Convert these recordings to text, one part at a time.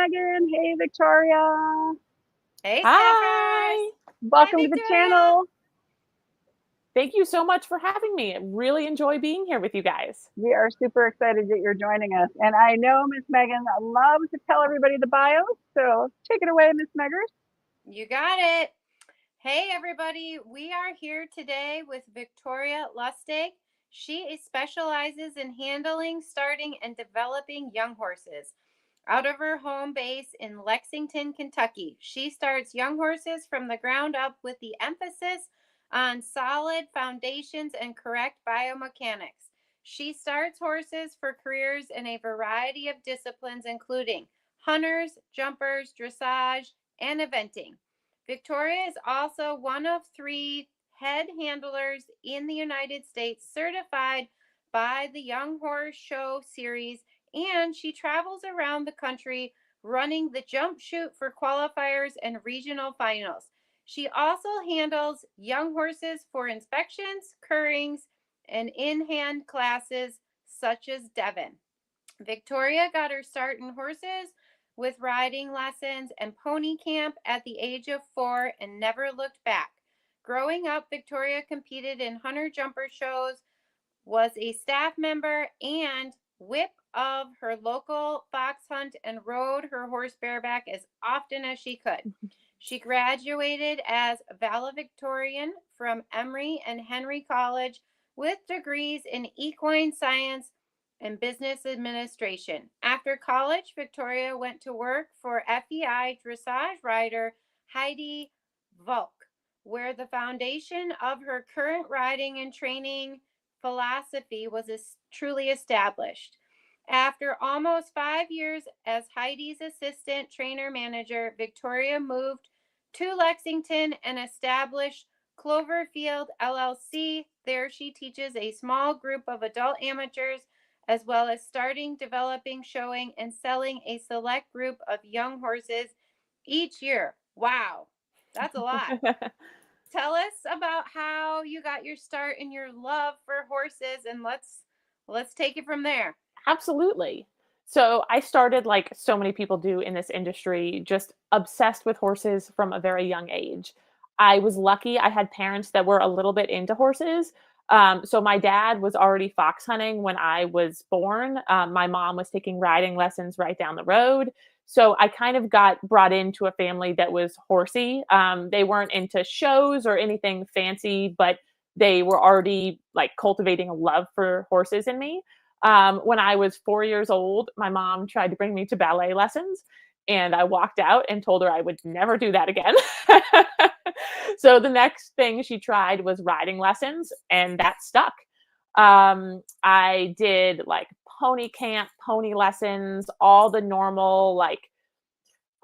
Megan. Hey, Victoria. Hey, Staffers. Hi. Hi, Welcome to the Victoria. channel. Thank you so much for having me. I really enjoy being here with you guys. We are super excited that you're joining us. And I know Miss Megan loves to tell everybody the bios, so take it away, Miss Meggers. You got it. Hey, everybody. We are here today with Victoria Lustig. She specializes in handling, starting, and developing young horses. Out of her home base in Lexington, Kentucky, she starts young horses from the ground up with the emphasis on solid foundations and correct biomechanics. She starts horses for careers in a variety of disciplines, including hunters, jumpers, dressage, and eventing. Victoria is also one of 3 head handlers in the United States certified by the Young Horse Show Series, and she travels around the country running the jump chute for qualifiers and regional finals. She also handles young horses for inspections, keurings, and in-hand classes such as Devon. Victoria got her start in horses with riding lessons and pony camp at the age of 4 and never looked back. Growing up, Victoria competed in hunter jumper shows, was a staff member and whip of her local foxhunt, and rode her horse bareback as often as she could. She graduated as valedictorian from Emory and Henry College with degrees in equine science and business administration. After college, Victoria went to work for FEI dressage rider Heidi Valk, where the foundation of her current riding and training philosophy was truly established. After almost 5 years as Heidi's assistant trainer manager, Victoria moved to Lexington and established Cloverfield LLC. There she teaches a small group of adult amateurs, as well as starting, developing, showing, and selling a select group of young horses each year. Wow, that's a lot. Tell us about how you got your start and your love for horses, and let's take it from there. Absolutely. So I started like so many people do in this industry, just obsessed with horses from a very young age. I was lucky I had parents that were a little bit into horses. So my dad was already fox hunting when I was born. My mom was taking riding lessons right down the road. So I kind of got brought into a family that was horsey. They weren't into shows or anything fancy, but they were already like cultivating a love for horses in me. When I was 4 years old, my mom tried to bring me to ballet lessons, and I walked out and told her I would never do that again. So the next thing she tried was riding lessons, and that stuck. I did like pony camp, pony lessons, all the normal like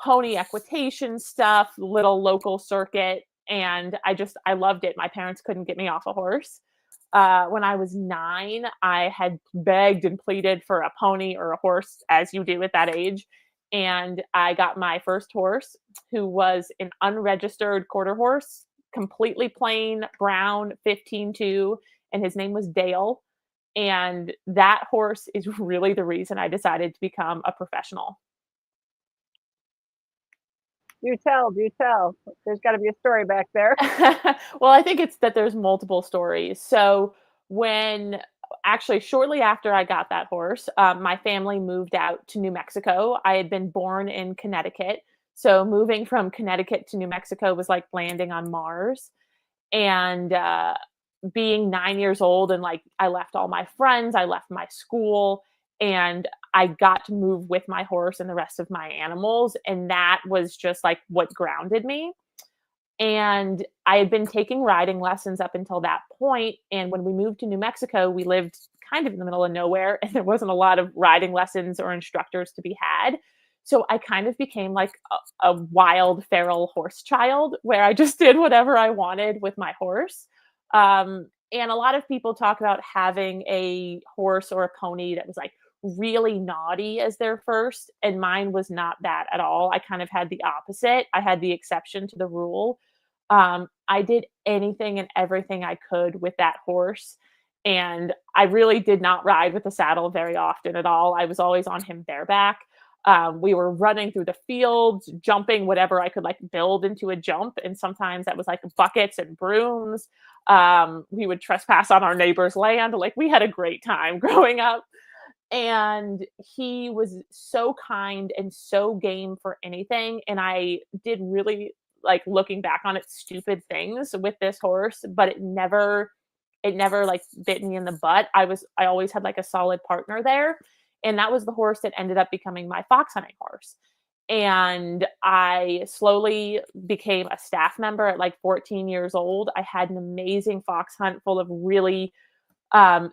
pony equitation stuff, little local circuit, and I loved it. My parents couldn't get me off a horse. When I was 9, I had begged and pleaded for a pony or a horse, as you do at that age. And I got my first horse, who was an unregistered quarter horse, completely plain, brown, 15-2, and his name was Dale. And that horse is really the reason I decided to become a professional. Do tell. There's got to be a story back there. Well, I think it's that there's multiple stories. So shortly after I got that horse, my family moved out to New Mexico. I had been born in Connecticut. So moving from Connecticut to New Mexico was like landing on Mars. And being 9 years old, and like I left all my friends, I left my school, and I got to move with my horse and the rest of my animals. And that was just like what grounded me. And I had been taking riding lessons up until that point. And when we moved to New Mexico, we lived kind of in the middle of nowhere, and there wasn't a lot of riding lessons or instructors to be had. So I kind of became like a wild feral horse child, where I just did whatever I wanted with my horse. And a lot of people talk about having a horse or a pony that was like really naughty as their first, and mine was not that at all. I kind of had the opposite. I had the exception to the rule. I did anything and everything I could with that horse, and I really did not ride with the saddle very often at all. I was always on him bareback. We were running through the fields, jumping whatever I could like build into a jump. And sometimes that was like buckets and brooms. We would trespass on our neighbor's land. Like we had a great time growing up. And he was so kind and so game for anything. And I did really, like, looking back on it, stupid things with this horse, but it never like bit me in the butt. I always had like a solid partner there. And that was the horse that ended up becoming my fox hunting horse. And I slowly became a staff member at like 14 years old. I had an amazing fox hunt full of really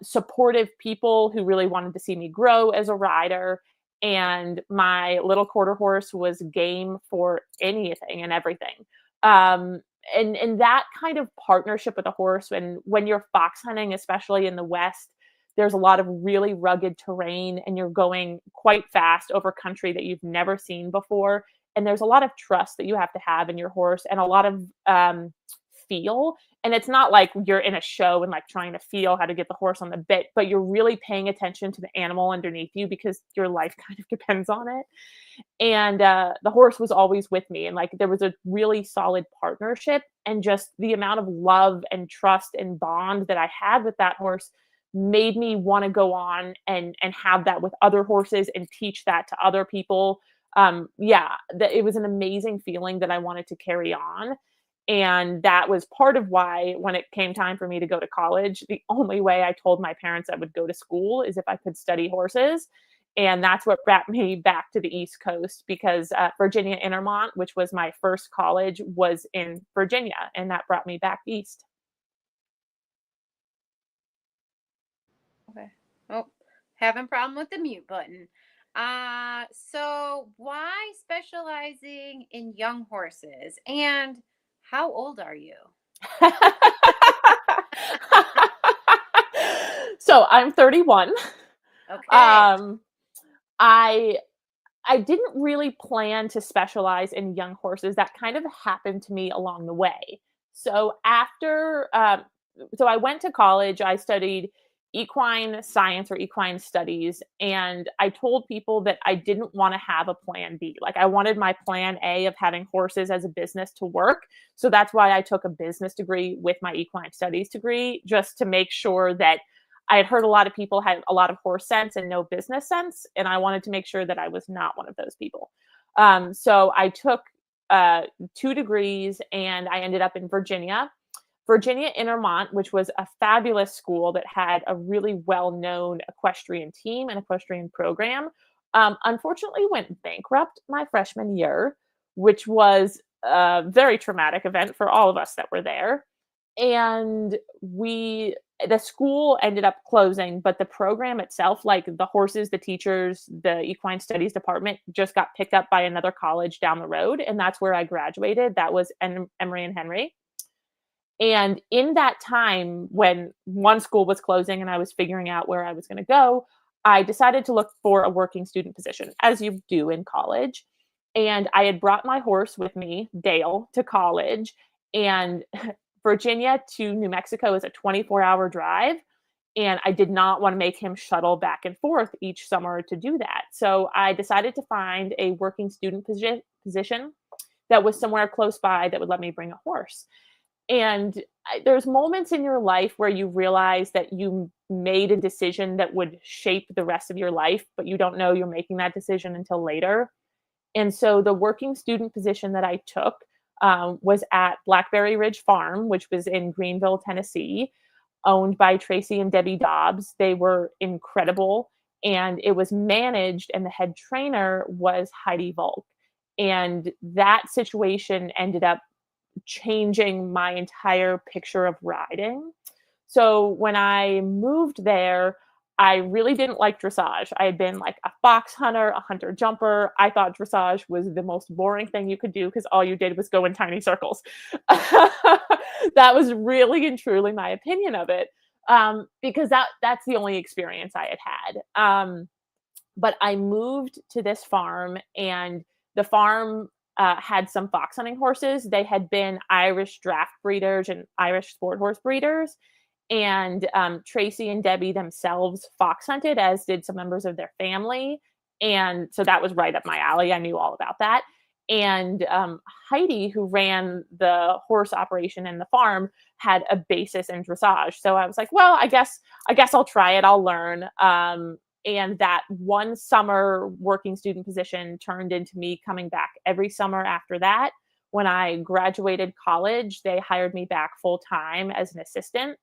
supportive people who really wanted to see me grow as a rider. And my little quarter horse was game for anything and everything. And that kind of partnership with a horse, when you're fox hunting, especially in the West, there's a lot of really rugged terrain and you're going quite fast over country that you've never seen before. And there's a lot of trust that you have to have in your horse and a lot of feel. And it's not like you're in a show and like trying to feel how to get the horse on the bit, but you're really paying attention to the animal underneath you because your life kind of depends on it. And the horse was always with me. And like there was a really solid partnership, and just the amount of love and trust and bond that I had with that horse made me want to go on and have that with other horses and teach that to other people. It was an amazing feeling that I wanted to carry on. And that was part of why, when it came time for me to go to college, the only way I told my parents I would go to school is if I could study horses. And that's what brought me back to the East Coast, because Virginia Intermont, which was my first college, was in Virginia. And that brought me back east. Okay. Oh, having problem with the mute button. So why specializing in young horses, and how old are you? So I'm 31. Okay. I didn't really plan to specialize in young horses. That kind of happened to me along the way. So so I went to college. I studied equine science or equine studies, and I told people that I didn't want to have a plan B. Like I wanted my plan A of having horses as a business to work. So that's why I took a business degree with my equine studies degree, just to make sure that I had heard a lot of people had a lot of horse sense and no business sense, and I wanted to make sure that I was not one of those people. So I took 2 degrees, and I ended up in Virginia Intermont, which was a fabulous school that had a really well-known equestrian team and equestrian program. Unfortunately, went bankrupt my freshman year, which was a very traumatic event for all of us that were there. And the school ended up closing, but the program itself, like the horses, the teachers, the equine studies department, just got picked up by another college down the road. And that's where I graduated. That was Emory and Henry. And in that time, when one school was closing and I was figuring out where I was going to go, I decided to look for a working student position, as you do in college. And I had brought my horse with me, Dale, to college. And Virginia to New Mexico is a 24-hour drive. And I did not want to make him shuttle back and forth each summer to do that. So I decided to find a working student position that was somewhere close by that would let me bring a horse. And there's moments in your life where you realize that you made a decision that would shape the rest of your life, but you don't know you're making that decision until later. And so the working student position that I took was at Blackberry Ridge Farm, which was in Greenville, Tennessee, owned by Tracy and Debbie Dobbs. They were incredible. And it was managed, and the head trainer was Heidi Valk. And that situation ended up changing my entire picture of riding. So when I moved there, I really didn't like dressage. I had been like a fox hunter, a hunter jumper. I thought dressage was the most boring thing you could do because all you did was go in tiny circles. That was really and truly my opinion of it, because that's the only experience I had. But I moved to this farm, and the farm had some fox hunting horses. They had been Irish draft breeders and Irish sport horse breeders. And Tracy and Debbie themselves fox hunted, as did some members of their family. And so that was right up my alley. I knew all about that. And Heidi, who ran the horse operation in the farm, had a basis in dressage. So I was like, well, I guess I'll try it. I'll learn. And that one summer working student position turned into me coming back every summer after that. When I graduated college, they hired me back full time as an assistant.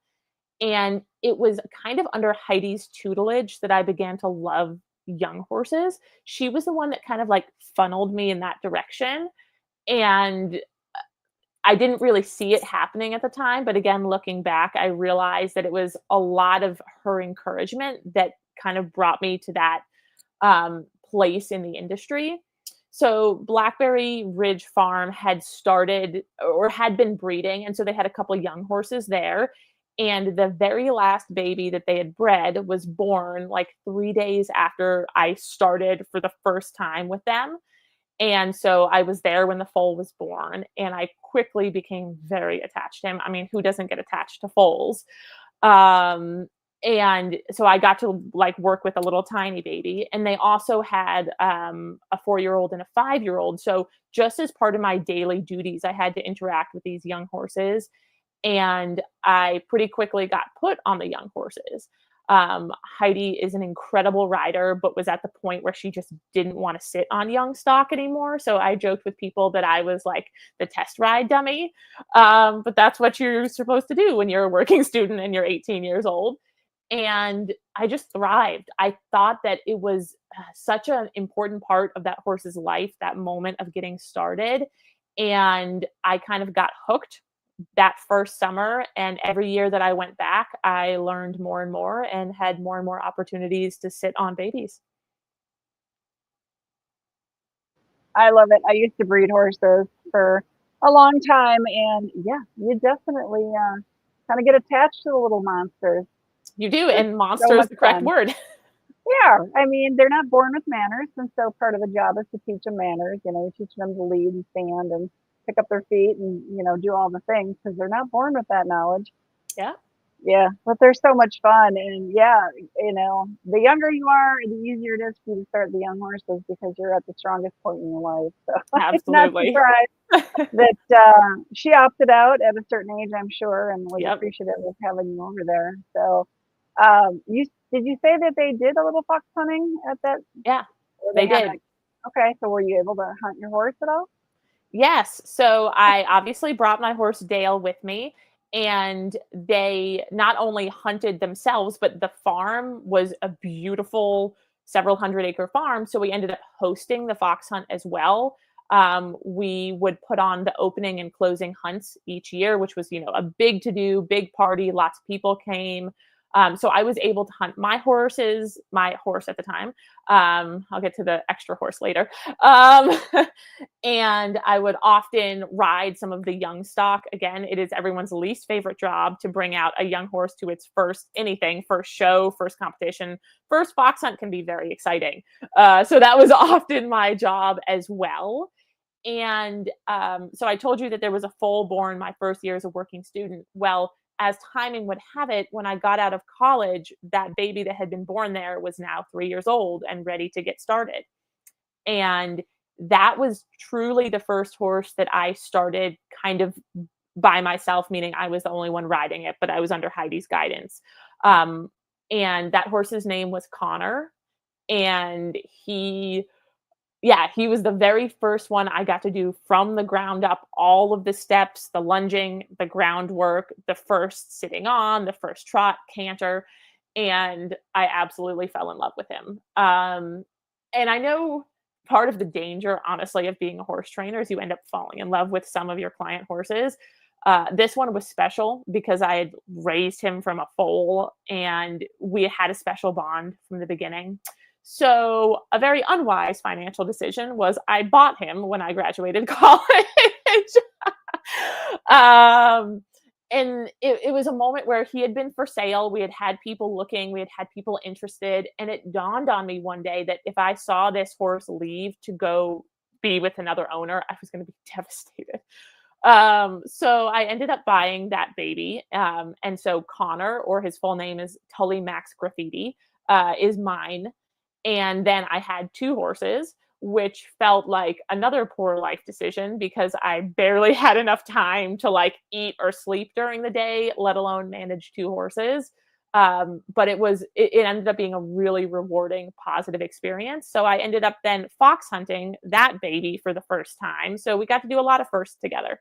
And it was kind of under Heidi's tutelage that I began to love young horses. She was the one that kind of like funneled me in that direction. And I didn't really see it happening at the time. But again, looking back, I realized that it was a lot of her encouragement that kind of brought me to that place in the industry. So Blackberry Ridge Farm had started or had been breeding. And so they had a couple of young horses there. And the very last baby that they had bred was born like 3 days after I started for the first time with them. And so I was there when the foal was born, and I quickly became very attached to him. I mean, who doesn't get attached to foals? And so I got to like work with a little tiny baby, and they also had a 4-year-old and a 5-year-old. So just as part of my daily duties, I had to interact with these young horses, and I pretty quickly got put on the young horses. Heidi is an incredible rider, but was at the point where she just didn't want to sit on young stock anymore. So I joked with people that I was like the test ride dummy. But that's what you're supposed to do when you're a working student and you're 18 years old. And I just thrived. I thought that it was such an important part of that horse's life, that moment of getting started. And I kind of got hooked that first summer, and every year that I went back, I learned more and more and had more and more opportunities to sit on babies. I love it. I used to breed horses for a long time, and yeah, you definitely kind of get attached to the little monsters. You do, It's and so monster is much the correct fun. word. Yeah, I mean, they're not born with manners, and so part of the job is to teach them manners. You know, you teach them to lead and stand and pick up their feet and, you know, do all the things because they're not born with that knowledge. Yeah, Yeah, but they're so much fun. And yeah, you know, the younger you are, the easier it is for you to start the young horses because you're at the strongest point in your life. So I'm not absolutely. surprised that she opted out at a certain age, I'm sure, and was Yep. appreciative of having you over there. So, you did you say that they did a little fox hunting at that? Yeah, Or they they had did. a okay, so were you able to hunt your horse at all? Yes. So I obviously brought my horse Dale with me, and they not only hunted themselves, but the farm was a beautiful several hundred-acre farm. So we ended up hosting the fox hunt as well. We would put on the opening and closing hunts each year, which was, a big to do, big party. Lots of people came. So I was able to hunt my horse at the time. I'll get to the extra horse later. Um, and I would often ride some of the young stock. Again, it is everyone's least favorite job to bring out a young horse to its first show, first competition. First fox hunt can be very exciting. So that was often my job as well. And so I told you that there was a foal born my first year as a working student. Well, as timing would have it, when I got out of college, that baby that had been born there was now 3 years old and ready to get started. And that was truly the first horse that I started kind of by myself, meaning I was the only one riding it, but I was under Heidi's guidance. Um, and that horse's name was Connor. And he was the very first one I got to do from the ground up, all of the steps, the lunging, the groundwork, the first sitting on, the first trot, canter. And I absolutely fell in love with him. And I know part of the danger, honestly, of being a horse trainer is you end up falling in love with some of your client horses. This one was special because I had raised him from a foal and we had a special bond from the beginning. So a very unwise financial decision was I bought him when I graduated college. um, and it was a moment where he had been for sale. We had people looking, we had people interested. And it dawned on me one day that if I saw this horse leave to go be with another owner, I was going to be devastated. So I ended up buying that baby. And so Connor, or his full name is Tully Max Graffiti, is mine. And then I had 2 horses, which felt like another poor life decision because I barely had enough time to like eat or sleep during the day, let alone manage 2 horses. But it ended up being a really rewarding, positive experience. So I ended up then fox hunting that baby for the first time. So we got to do a lot of firsts together.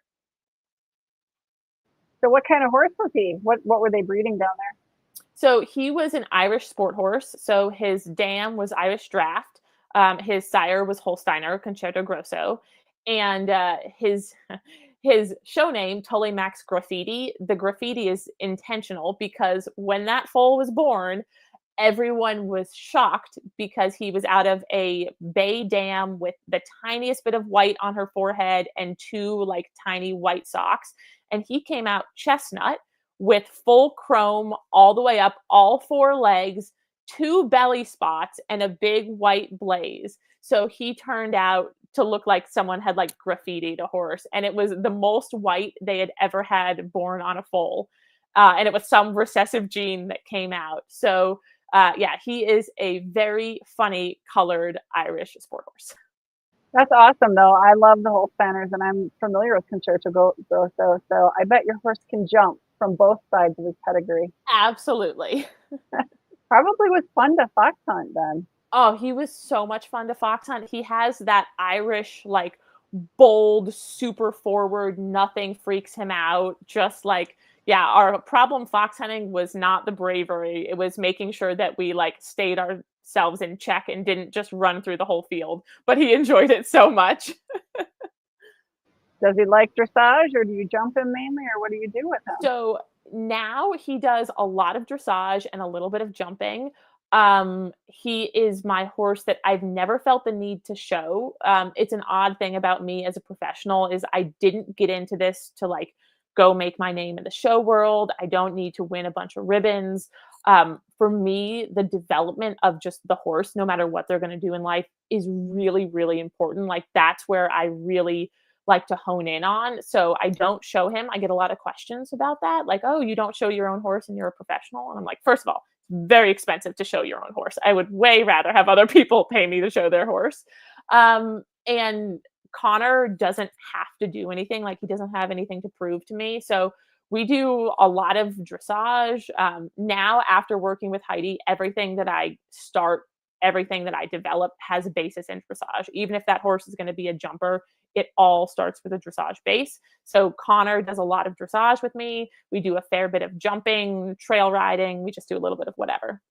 So what kind of horse was he? What were they breeding down there? So he was an Irish sport horse. So his dam was Irish Draft. His sire was Holsteiner Concerto Grosso, and his show name Tully Max Graffiti. The graffiti is intentional because when that foal was born, everyone was shocked because he was out of a bay dam with the tiniest bit of white on her forehead and 2 like tiny white socks, and he came out chestnut with full chrome all the way up, all 4 legs, 2 belly spots, and a big white blaze. So he turned out to look like someone had like graffitied a horse, and it was the most white they had ever had born on a foal. And it was some recessive gene that came out. So yeah, he is a very funny colored Irish sport horse. That's awesome, though. I love the Holsteiners, and I'm familiar with Concerto Grosso, so I bet your horse can jump from both sides of his pedigree. Absolutely. Probably was fun to fox hunt then. Oh, he was so much fun to fox hunt. He has that Irish, like, bold, super forward, nothing freaks him out. Just like, yeah, our problem fox hunting was not the bravery. It was making sure that we like stayed ourselves in check and didn't just run through the whole field. But he enjoyed it so much. Does he like dressage, or do you jump him mainly, or what do you do with him? So now he does a lot of dressage and a little bit of jumping. He is my horse that I've never felt the need to show. It's an odd thing about me as a professional is I didn't get into this to like go make my name in the show world. I don't need to win a bunch of ribbons. For me, the development of just the horse, no matter what they're going to do in life, is really, really important. Like that's where I really like to hone in on. So I don't show him. I get a lot of questions about that. Like, oh, you don't show your own horse and you're a professional. And I'm like, first of all, it's very expensive to show your own horse. I would way rather have other people pay me to show their horse. And Connor doesn't have to do anything. Like he doesn't have anything to prove to me. So we do a lot of dressage. Now, after working with Heidi, everything that I start, everything that I develop has a basis in dressage. Even if that horse is going to be a jumper, it all starts with a dressage base. So Connor does a lot of dressage with me. We do a fair bit of jumping, trail riding. We just do a little bit of whatever.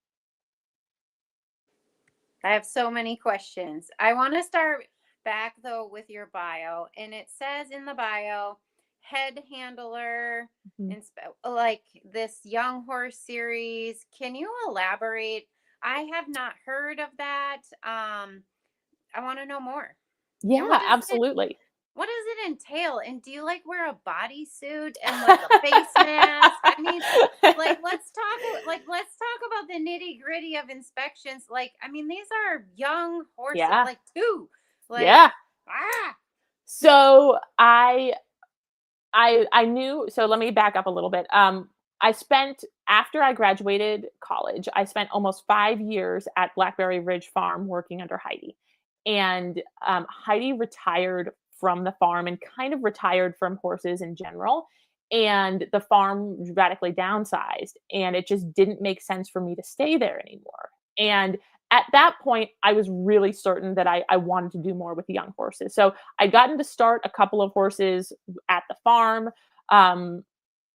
I have so many questions. I want to start back though with your bio, and it says in the bio, head handler, like this young horse series. Can you elaborate? I have not heard of that. I want to know more. Yeah, absolutely. What does it entail? And do you like wear a bodysuit and like a face mask? I mean, like let's talk about the nitty gritty of inspections. Like, I mean, these are young horses, like 2. Like, yeah. So I knew. So let me back up a little bit. After I graduated college, I spent almost 5 years at Blackberry Ridge Farm working under Heidi. And Heidi retired from the farm and kind of retired from horses in general. And the farm radically downsized, and it just didn't make sense for me to stay there anymore. And at that point, I was really certain that I wanted to do more with young horses. So I'd gotten to start a couple of horses at the farm. And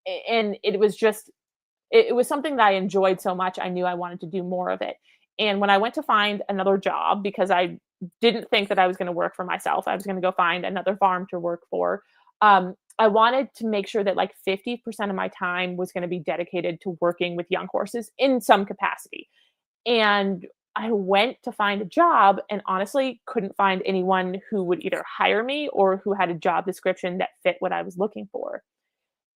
it was something that I enjoyed so much. I knew I wanted to do more of it. And when I went to find another job, because I didn't think that I was going to work for myself, I was going to go find another farm to work for. I wanted to make sure that like 50% of my time was going to be dedicated to working with young horses in some capacity. And I went to find a job and honestly couldn't find anyone who would either hire me or who had a job description that fit what I was looking for.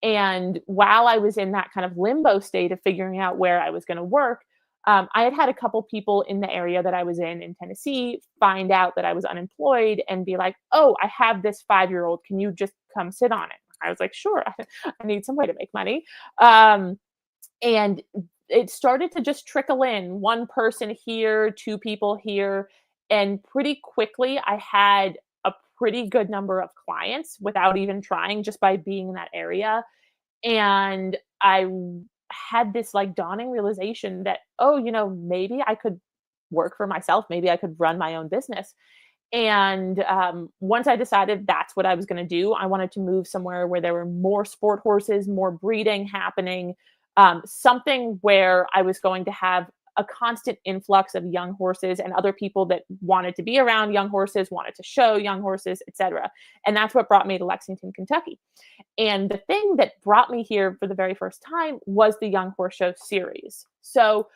And while I was in that kind of limbo state of figuring out where I was going to work, I had a couple people in the area that I was in Tennessee find out that I was unemployed and be like, oh, I have this 5-year-old. Can you just come sit on it? I was like, sure. I need some way to make money. And it started to just trickle in, one person here, two people here, and pretty quickly I had a pretty good number of clients without even trying, just by being in that area. And I had this like dawning realization that, oh, maybe I could work for myself, maybe I could run my own business. And once I decided that's what I was going to do, I wanted to move somewhere where there were more sport horses, more breeding happening, something where I was going to have a constant influx of young horses and other people that wanted to be around young horses, wanted to show young horses, etc. And that's what brought me to Lexington, Kentucky. And the thing that brought me here for the very first time was the Young Horse Show series. So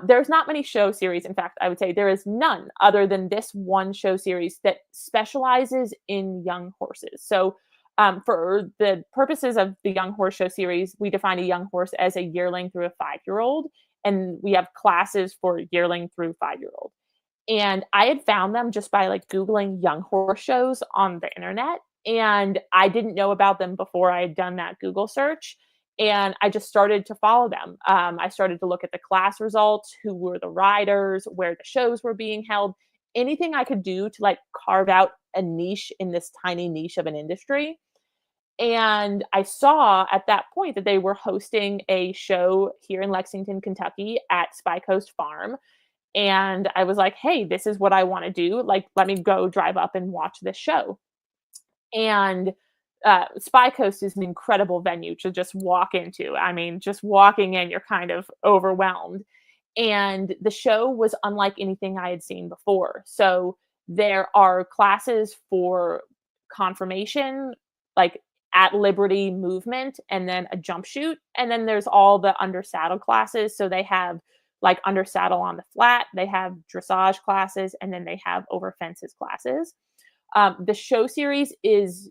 there's not many show series. In fact, I would say there is none other than this one show series that specializes in young horses. So for the purposes of the Young Horse Show series, we define a young horse as a yearling through a 5-year-old, and we have classes for yearling through 5-year-old. And I had found them just by like Googling young horse shows on the internet. And I didn't know about them before I had done that Google search. And I just started to follow them. I started to look at the class results, who were the riders, where the shows were being held, anything I could do to like carve out a niche in this tiny niche of an industry. And I saw at that point that they were hosting a show here in Lexington, Kentucky at Spy Coast Farm. And I was like, hey, this is what I want to do. Like, let me go drive up and watch this show. And Spy Coast is an incredible venue to just walk into. I mean, just walking in, you're kind of overwhelmed. And the show was unlike anything I had seen before. So there are classes for conformation, like at liberty movement, and then a jump chute. And then there's all the under saddle classes. So they have like under saddle on the flat, they have dressage classes, and then they have over fences classes. The show series is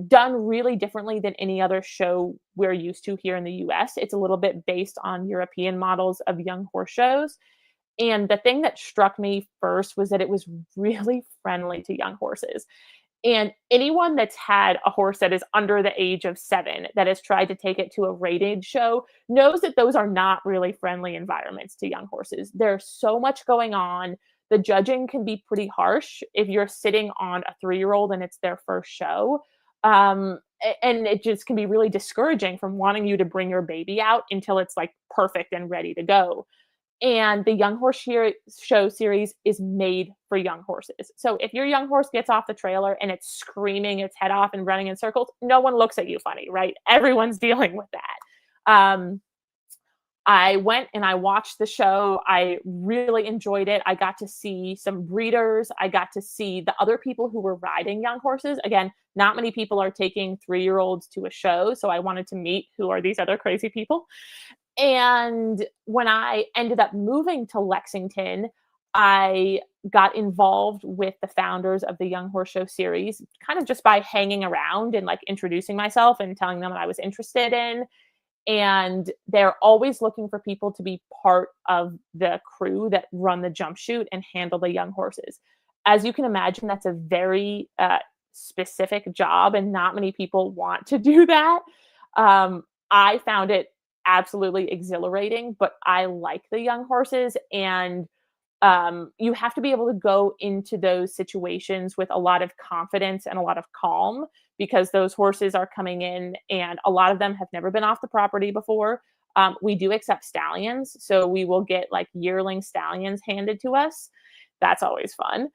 done really differently than any other show we're used to here in the US. It's a little bit based on European models of young horse shows. And the thing that struck me first was that it was really friendly to young horses. And anyone that's had a horse that is under the age of 7 that has tried to take it to a rated show knows that those are not really friendly environments to young horses. There's so much going on. The judging can be pretty harsh if you're sitting on a 3-year-old and it's their first show. And it just can be really discouraging from wanting you to bring your baby out until it's like perfect and ready to go. And the Young Horse Show series is made for young horses. So if your young horse gets off the trailer and it's screaming its head off and running in circles, no one looks at you funny, right? Everyone's dealing with that. I went and I watched the show. I really enjoyed it. I got to see some breeders. I got to see the other people who were riding young horses. Again, not many people are taking 3-year-olds to a show. So I wanted to meet who are these other crazy people. And when I ended up moving to Lexington, I got involved with the founders of the Young Horse Show series, kind of just by hanging around and like introducing myself and telling them what I was interested in. And they're always looking for people to be part of the crew that run the jump chute and handle the young horses. As you can imagine, that's a very specific job, and not many people want to do that. I found it absolutely exhilarating, but I like the young horses, and you have to be able to go into those situations with a lot of confidence and a lot of calm, because those horses are coming in and a lot of them have never been off the property before. We do accept stallions, so we will get like yearling stallions handed to us. That's always fun.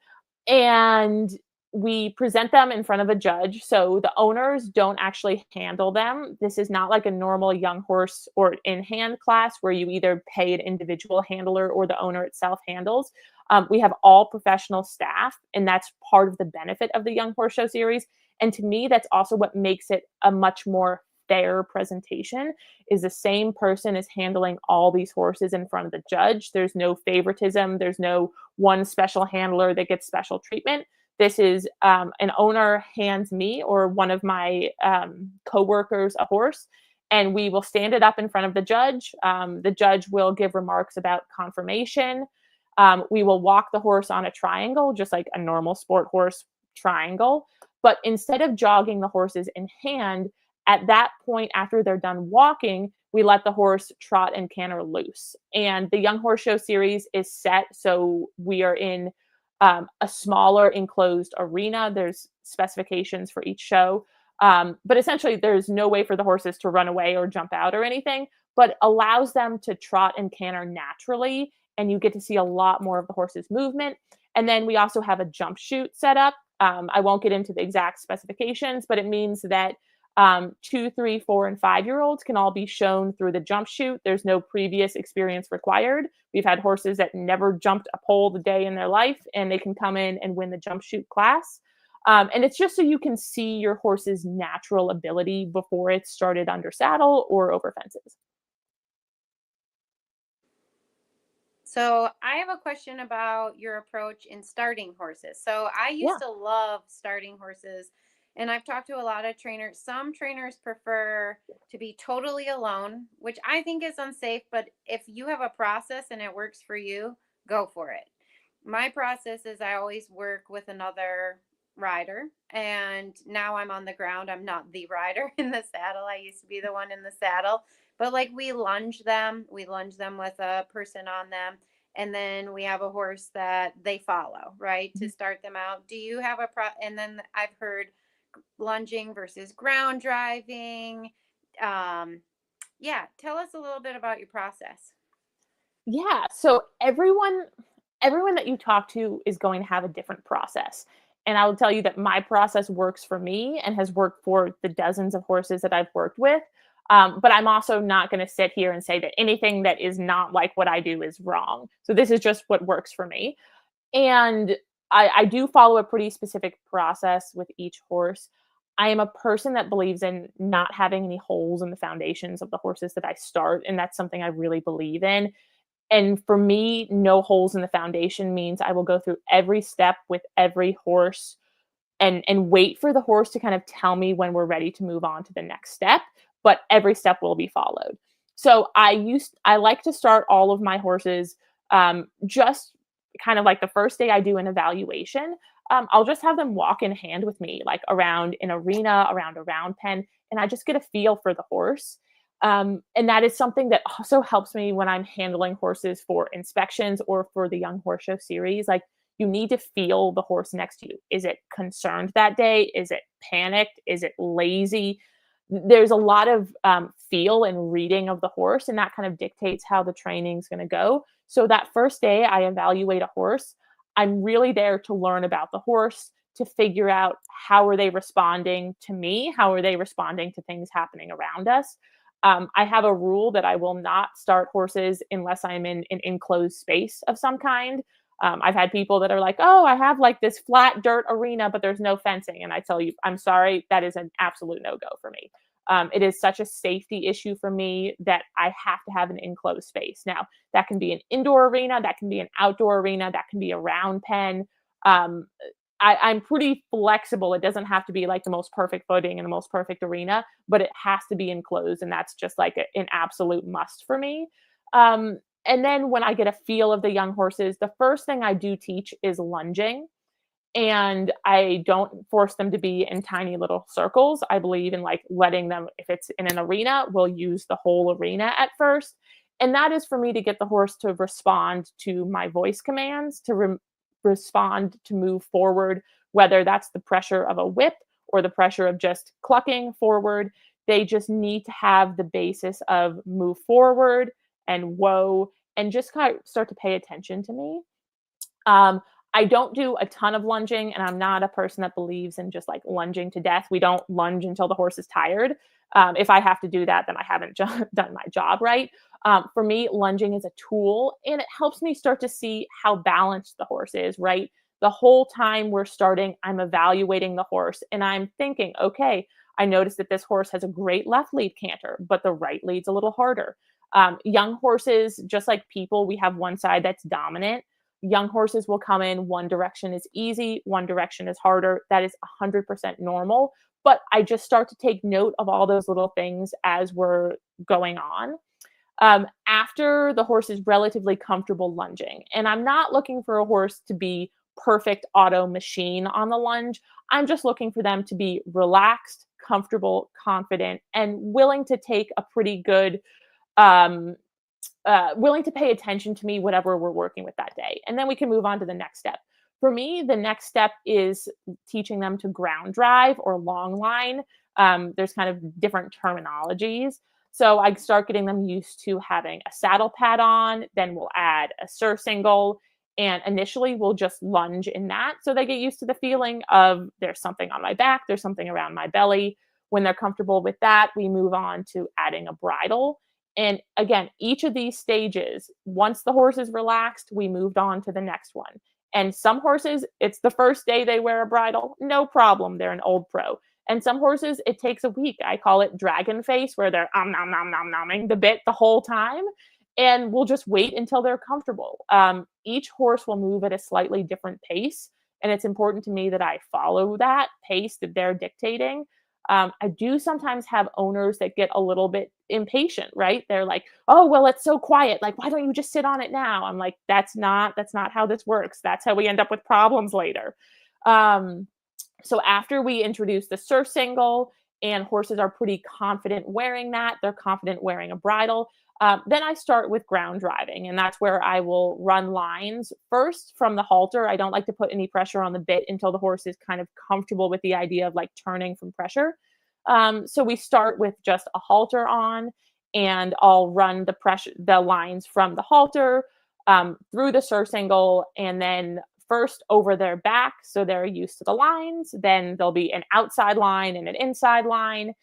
And we present them in front of a judge. So the owners don't actually handle them. This is not like a normal young horse or in-hand class where you either pay an individual handler or the owner itself handles. We have all professional staff, and that's part of the benefit of the Young Horse Show series. And to me, that's also what makes it a much more fair presentation, is the same person is handling all these horses in front of the judge. There's no favoritism. There's no one special handler that gets special treatment. This is an owner hands me or one of my coworkers a horse, and we will stand it up in front of the judge. The judge will give remarks about conformation. We will walk the horse on a triangle, just like a normal sport horse triangle. But instead of jogging the horses in hand, At that point, after they're done walking, we let the horse trot and canter loose. And the Young Horse Show series is set so we are in a smaller enclosed arena. There's specifications for each show. But essentially, there's no way for the horses to run away or jump out or anything, but allows them to trot and canter naturally. And you get to see a lot more of the horse's movement. And then we also have a jump chute set up. I won't get into the exact specifications, but it means that 2, 3, 4, and 5-year-olds can all be shown through the jump chute. There's no previous experience required. We've had horses that never jumped a pole the day in their life, and they can come in and win the jump chute class. And it's just so you can see your horse's natural ability before it's started under saddle or over fences. So I have a question about your approach in starting horses. So I used to love starting horses, and I've talked to a lot of trainers. Some trainers prefer to be totally alone, which I think is unsafe, but if you have a process and it works for you, go for it. My process is I always work with another rider, and now I'm on the ground. I'm not the rider in the saddle. I used to be the one in the saddle, but like we lunge them with a person on them, and then we have a horse that they follow, right, to start them out. Do you have and then I've heard lunging versus ground driving. Yeah, tell us a little bit about your process. Yeah, so everyone that you talk to is going to have a different process. And I will tell you that my process works for me and has worked for the dozens of horses that I've worked with. But I'm also not going to sit here and say that anything that is not like what I do is wrong. So this is just what works for me. And I do follow a pretty specific process with each horse. I am a person that believes in not having any holes in the foundations of the horses that I start. And that's something I really believe in. And for me, no holes in the foundation means I will go through every step with every horse and wait for the horse to kind of tell me when we're ready to move on to the next step, but every step will be followed. So I like to start all of my horses just kind of like the first day I do an evaluation. I'll just have them walk in hand with me, like around an arena, around a round pen, and I just get a feel for the horse. And that is something that also helps me when I'm handling horses for inspections or for the Young Horse Show series. Like, you need to feel the horse next to you. Is it concerned that day? Is it panicked? Is it lazy? There's a lot of feel and reading of the horse, and that kind of dictates how the training is going to go. So that first day I evaluate a horse, I'm really there to learn about the horse, to figure out how are they responding to me? How are they responding to things happening around us? I have a rule that I will not start horses unless I'm in an enclosed space of some kind. I've had people that are like, oh, I have like this flat dirt arena, but there's no fencing. And I tell you, I'm sorry, that is an absolute no-go for me. It is such a safety issue for me that I have to have an enclosed space. Now, that can be an indoor arena, that can be an outdoor arena, that can be a round pen. I'm pretty flexible. It doesn't have to be like the most perfect footing and the most perfect arena, but it has to be enclosed. And that's just like an absolute must for me. And then when I get a feel of the young horses, the first thing I do teach is lunging. And I don't force them to be in tiny little circles. I believe in like letting them, if it's in an arena, we'll use the whole arena at first. And that is for me to get the horse to respond to my voice commands, to respond, to move forward, whether that's the pressure of a whip or the pressure of just clucking forward. They just need to have the basis of move forward and whoa, and just kind of start to pay attention to me. I don't do a ton of lunging, and I'm not a person that believes in just like lunging to death. We don't lunge until the horse is tired. If I have to do that, then I haven't done my job right. For me, lunging is a tool, and it helps me start to see how balanced the horse is, right? The whole time we're starting, I'm evaluating the horse, and I'm thinking, okay, I noticed that this horse has a great left lead canter, but the right lead's a little harder. Young horses, just like people, we have one side that's dominant. Young horses will come in, one direction is easy, one direction is harder. That is 100% normal. But I just start to take note of all those little things as we're going on. After the horse is relatively comfortable lunging, and I'm not looking for a horse to be perfect auto machine on the lunge. I'm just looking for them to be relaxed, comfortable, confident, and willing to take a pretty good, um, willing to pay attention to me, whatever we're working with that day. And then we can move on to the next step. For me, the next step is teaching them to ground drive or long line. There's kind of different terminologies. So I start getting them used to having a saddle pad on, then we'll add a surcingle, and initially we'll just lunge in that. So they get used to the feeling of there's something on my back, there's something around my belly. When they're comfortable with that, we move on to adding a bridle. And again, each of these stages, once the horse is relaxed, we moved on to the next one. And some horses, it's the first day they wear a bridle, no problem, they're an old pro. And some horses, it takes a week. I call it dragon face, where they're nom nom nom nomming the bit the whole time. And we'll just wait until they're comfortable. Each horse will move at a slightly different pace. And it's important to me that I follow that pace that they're dictating. I do sometimes have owners that get a little bit impatient, right? They're like, "Oh, well, it's so quiet. Like, why don't you just sit on it now?" I'm like, that's not how this works. That's how we end up with problems later. So after we introduce the surcingle and horses are pretty confident wearing that, they're confident wearing a bridle, then I start with ground driving, and that's where I will run lines first from the halter. I don't like to put any pressure on the bit until the horse is kind of comfortable with the idea of like turning from pressure. So we start with just a halter on, and I'll run the lines from the halter through the surcingle, and then first over their back, so they're used to the lines. Then there'll be an outside line and an inside line.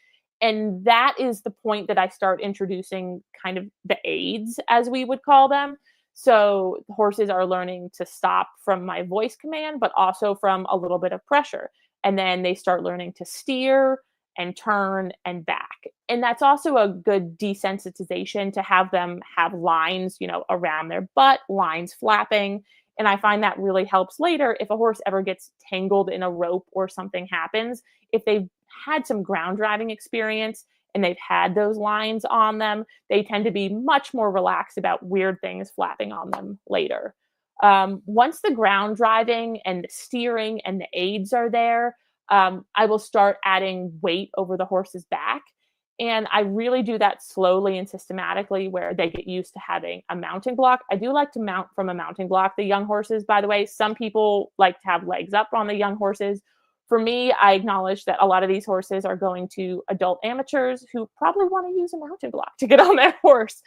And that is the point that I start introducing kind of the aids, as we would call them. So the horses are learning to stop from my voice command, but also from a little bit of pressure. And then they start learning to steer and turn and back. And that's also a good desensitization to have them have lines, around their butt, lines flapping. And I find that really helps later if a horse ever gets tangled in a rope or something happens. If they've had some ground driving experience and they've had those lines on them, they tend to be much more relaxed about weird things flapping on them later. Once the ground driving and the steering and the aids are there, I will start adding weight over the horse's back. And I really do that slowly and systematically, where they get used to having a mounting block. I do like to mount from a mounting block the young horses, by the way. Some people like to have legs up on the young horses. For me, I acknowledge that a lot of these horses are going to adult amateurs who probably want to use a mounting block to get on their horse.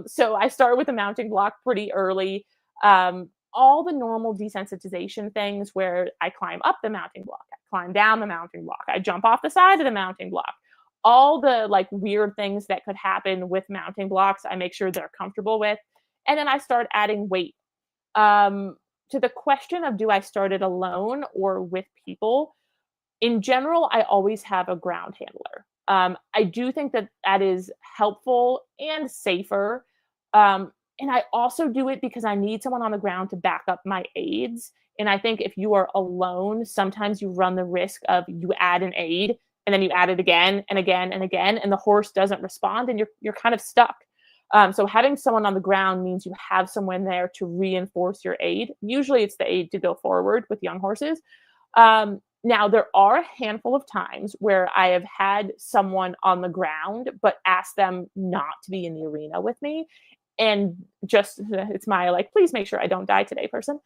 So I start with a mounting block pretty early. All the normal desensitization things, where I climb up the mounting block, I climb down the mounting block, I jump off the side of the mounting block. All the like weird things that could happen with mounting blocks, I make sure they're comfortable with. And then I start adding weight. To the question of do I start it alone or with people, in general, I always have a ground handler. I do think that that is helpful and safer. And I also do it because I need someone on the ground to back up my aids. And I think if you are alone, sometimes you run the risk of you add an aid and then you add it again and again and again, and the horse doesn't respond, and you're kind of stuck. So having someone on the ground means you have someone there to reinforce your aid. Usually it's the aid to go forward with young horses. Now, there are a handful of times where I have had someone on the ground, but asked them not to be in the arena with me. And just, it's my like, please make sure I don't die today person.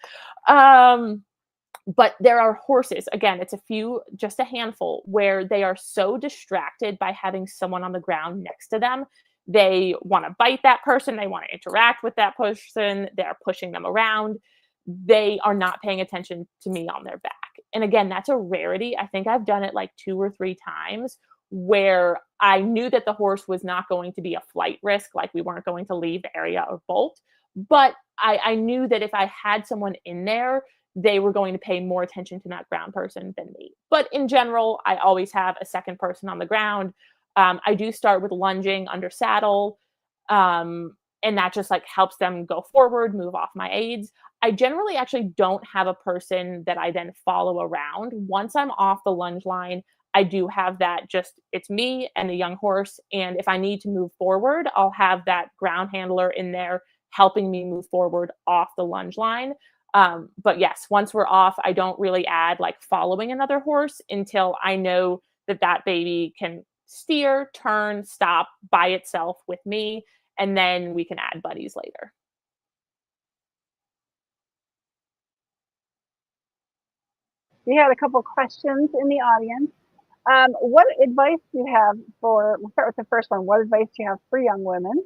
But there are horses, again, it's just a handful, where they are so distracted by having someone on the ground next to them. They want to bite that person. They want to interact with that person. They're pushing them around. They are not paying attention to me on their back. And again, that's a rarity. I think I've done it like 2 or 3 times where I knew that the horse was not going to be a flight risk, like we weren't going to leave the area or bolt. But I knew that if I had someone in there, they were going to pay more attention to that ground person than me. But in general, I always have a second person on the ground. I do start with lunging under saddle, and that just like helps them go forward, move off my aids. I generally actually don't have a person that I then follow around. Once I'm off the lunge line, I do have that it's me and the young horse. And if I need to move forward, I'll have that ground handler in there helping me move forward off the lunge line. But yes, once we're off, I don't really add like following another horse until I know that baby can steer, turn, stop by itself with me, and then we can add buddies later. We had a couple questions in the audience. What advice do you have we'll start with the first one. What advice do you have for young women?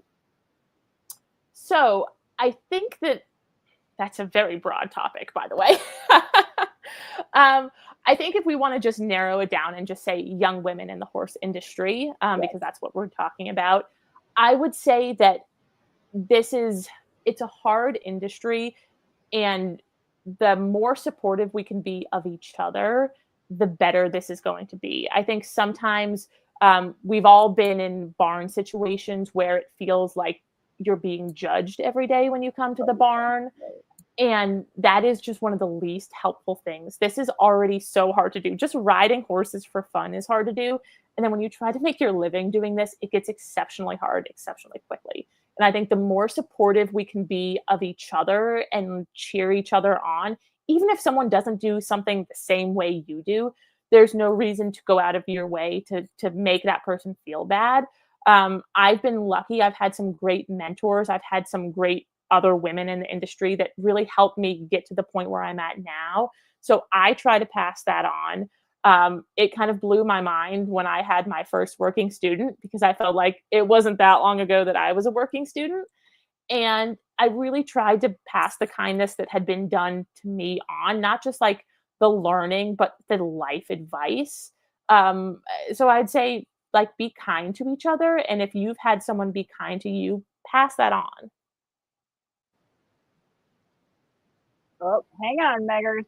So I think that's a very broad topic, by the way. I think if we want to just narrow it down and just say young women in the horse industry, because that's what we're talking about, I would say that it's a hard industry, and the more supportive we can be of each other, the better this is going to be. I think sometimes we've all been in barn situations where it feels like you're being judged every day when you come to the barn. And that is just one of the least helpful things. This is already so hard to do. Just riding horses for fun is hard to do. And then when you try to make your living doing this, it gets exceptionally hard, exceptionally quickly. And I think the more supportive we can be of each other and cheer each other on, even if someone doesn't do something the same way you do, there's no reason to go out of your way to make that person feel bad. I've been lucky. I've had some great mentors. I've had some great other women in the industry that really helped me get to the point where I'm at now. So I try to pass that on. It kind of blew my mind when I had my first working student, because I felt like it wasn't that long ago that I was a working student. And I really tried to pass the kindness that had been done to me on, not just like the learning, but the life advice. So I'd say, like, be kind to each other. And if you've had someone be kind to you, pass that on. Oh, hang on, Meggers.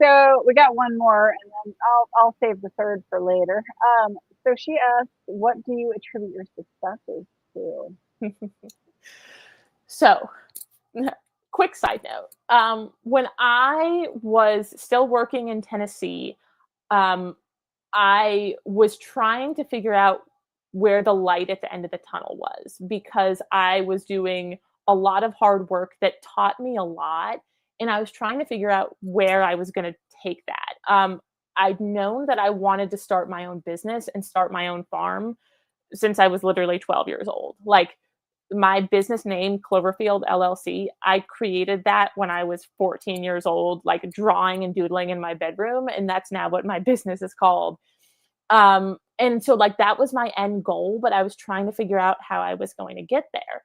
So we got one more, and then I'll save the third for later. So she asked, "What do you attribute your successes to?" So, quick side note: when I was still working in Tennessee, I was trying to figure out where the light at the end of the tunnel was, because I was doing a lot of hard work that taught me a lot. And I was trying to figure out where I was going to take that. I'd known that I wanted to start my own business and start my own farm since I was literally 12 years old. Like, my business name, Cloverfield LLC, I created that when I was 14 years old, like drawing and doodling in my bedroom. And that's now what my business is called. And so, like, that was my end goal, but I was trying to figure out how I was going to get there.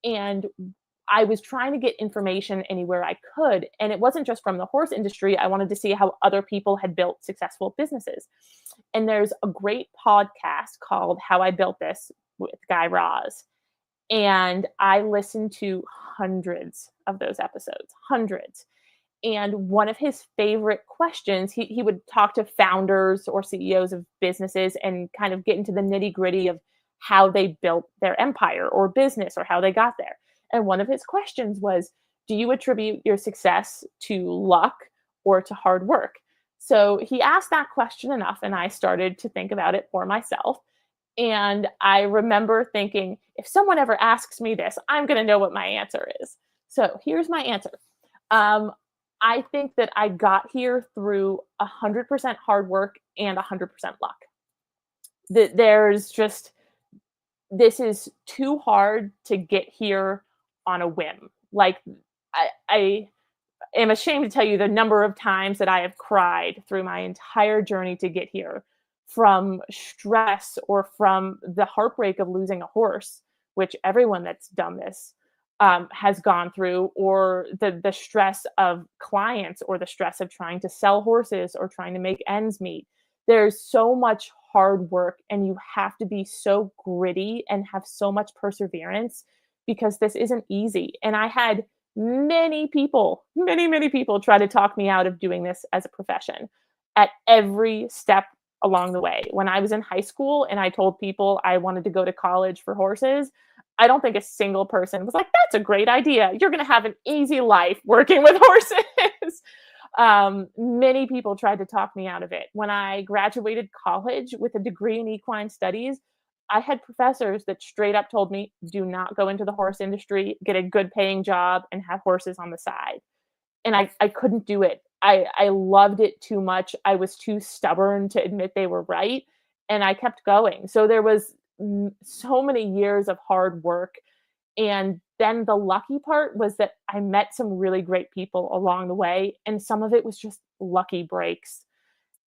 And I was trying to get information anywhere I could. And it wasn't just from the horse industry. I wanted to see how other people had built successful businesses. And there's a great podcast called How I Built This with Guy Raz. And I listened to hundreds of those episodes, hundreds. And one of his favorite questions, he would talk to founders or CEOs of businesses and kind of get into the nitty gritty of how they built their empire or business or how they got there. And one of his questions was, do you attribute your success to luck or to hard work? So he asked that question enough, and I started to think about it for myself. And I remember thinking, if someone ever asks me this, I'm going to know what my answer is. So here's my answer. I think that I got here through 100% hard work and 100% luck. This is too hard to get here on a whim. Like, I am ashamed to tell you the number of times that I have cried through my entire journey to get here, from stress or from the heartbreak of losing a horse, which everyone that's done this has gone through, or the stress of clients, or the stress of trying to sell horses or trying to make ends meet. There's so much hard work, and you have to be so gritty and have so much perseverance, because this isn't easy. And I had many people try to talk me out of doing this as a profession at every step along the way. When I was in high school and I told people I wanted to go to college for horses, I don't think a single person was like, that's a great idea. You're going to have an easy life working with horses. Many people tried to talk me out of it. When I graduated college with a degree in equine studies, I had professors that straight up told me, do not go into the horse industry, get a good paying job, and have horses on the side. And I couldn't do it. I loved it too much. I was too stubborn to admit they were right. and I kept going. So there was so many years of hard work. And then the lucky part was that I met some really great people along the way, and some of it was just lucky breaks.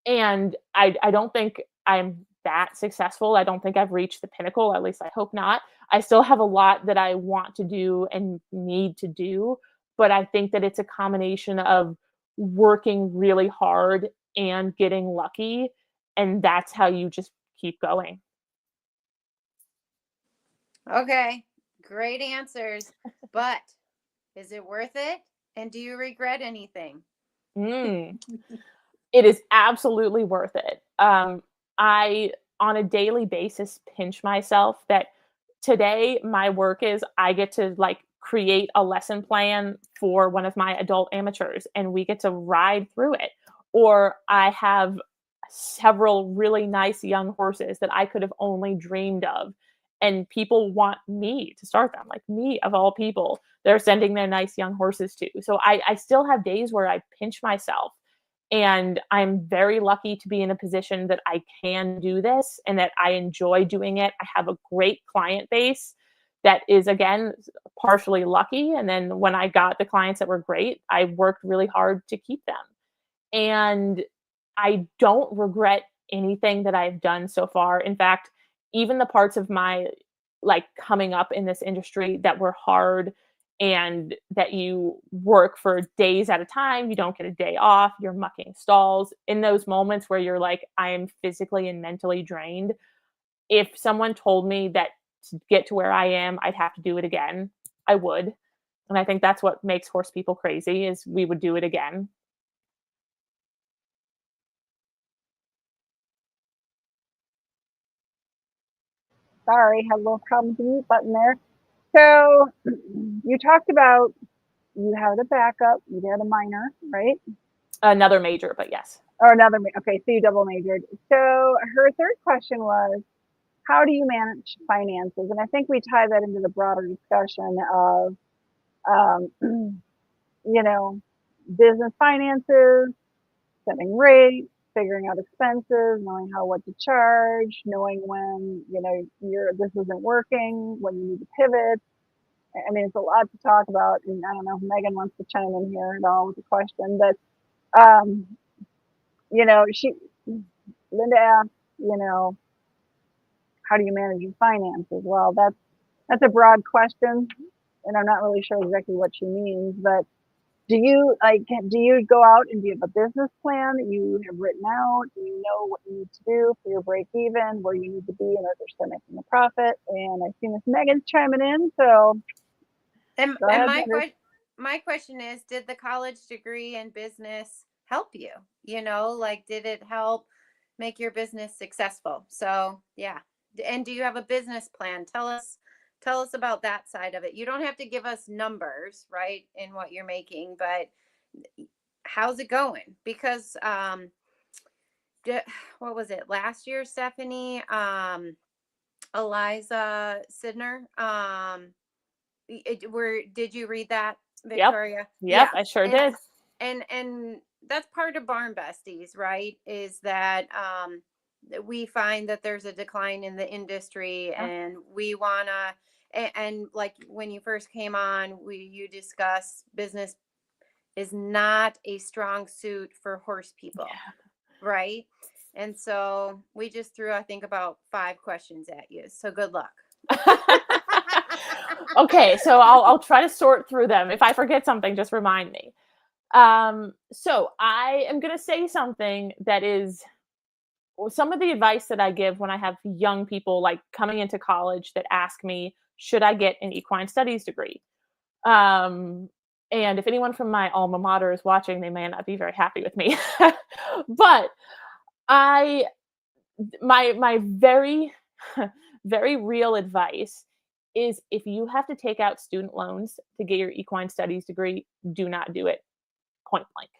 And I don't think I'm that successful. I don't think I've reached the pinnacle, at least I hope not. I still have a lot that I want to do and need to do, but I think that it's a combination of working really hard and getting lucky, and that's how you just keep going. Okay, great answers. But is it worth it? And do you regret anything? Mm. It is absolutely worth it. I, on a daily basis, pinch myself that today my work is I get to like create a lesson plan for one of my adult amateurs and we get to ride through it. Or I have several really nice young horses that I could have only dreamed of. And people want me to start them, like me of all people. They're sending their nice young horses to. So I still have days where I pinch myself. And I'm very lucky to be in a position that I can do this and that I enjoy doing it. I have a great client base that is, again, partially lucky. And then when I got the clients that were great, I worked really hard to keep them. And I don't regret anything that I've done so far. In fact, even the parts of my like coming up in this industry that were hard and that you work for days at a time, you don't get a day off, you're mucking stalls. In those moments where you're like, I am physically and mentally drained, if someone told me that to get to where I am, I'd have to do it again, I would. And I think that's what makes horse people crazy is we would do it again. Sorry, had a little problem with the mute button there. So you talked about you had a backup, you did a minor, right? Another major, but yes. Or another, okay, so you double majored. So her third question was, how do you manage finances? And I think we tie that into the broader discussion of, you know, business finances, setting rates, figuring out expenses, knowing what to charge, knowing when, this isn't working, when you need to pivot. I mean, it's a lot to talk about. And I don't know if Megan wants to chime in here at all with a question, but, Linda asked, how do you manage your finances? Well, that's a broad question, and I'm not really sure exactly what she means, but do you go out and do you have a business plan that you have written out? Do you know what you need to do for your break even, where you need to be in order to start making a profit? And I see Miss Megan's chiming in, so and ahead, my question is, did the college degree in business help you? Like, did it help make your business successful? So yeah. And do you have a business plan? Tell us about that side of it. You don't have to give us numbers, right, in what you're making, but how's it going? Because what was it last year, Stephanie? Eliza Sidner. Did you read that, Victoria? Yep, I sure did. And that's part of Barn Besties, right? Is that we find that there's a decline in the industry, and we wanna, and like when you first came on, you discussed business is not a strong suit for horse people, right? And so we just threw, I think, about 5 questions at you. So good luck. Okay, so I'll try to sort through them. If I forget something, just remind me. So I am going to say something that is some of the advice that I give when I have young people like coming into college that ask me, should I get an equine studies degree? And if anyone from my alma mater is watching, they may not be very happy with me. But my very, very real advice is if you have to take out student loans to get your equine studies degree, do not do it. Point blank.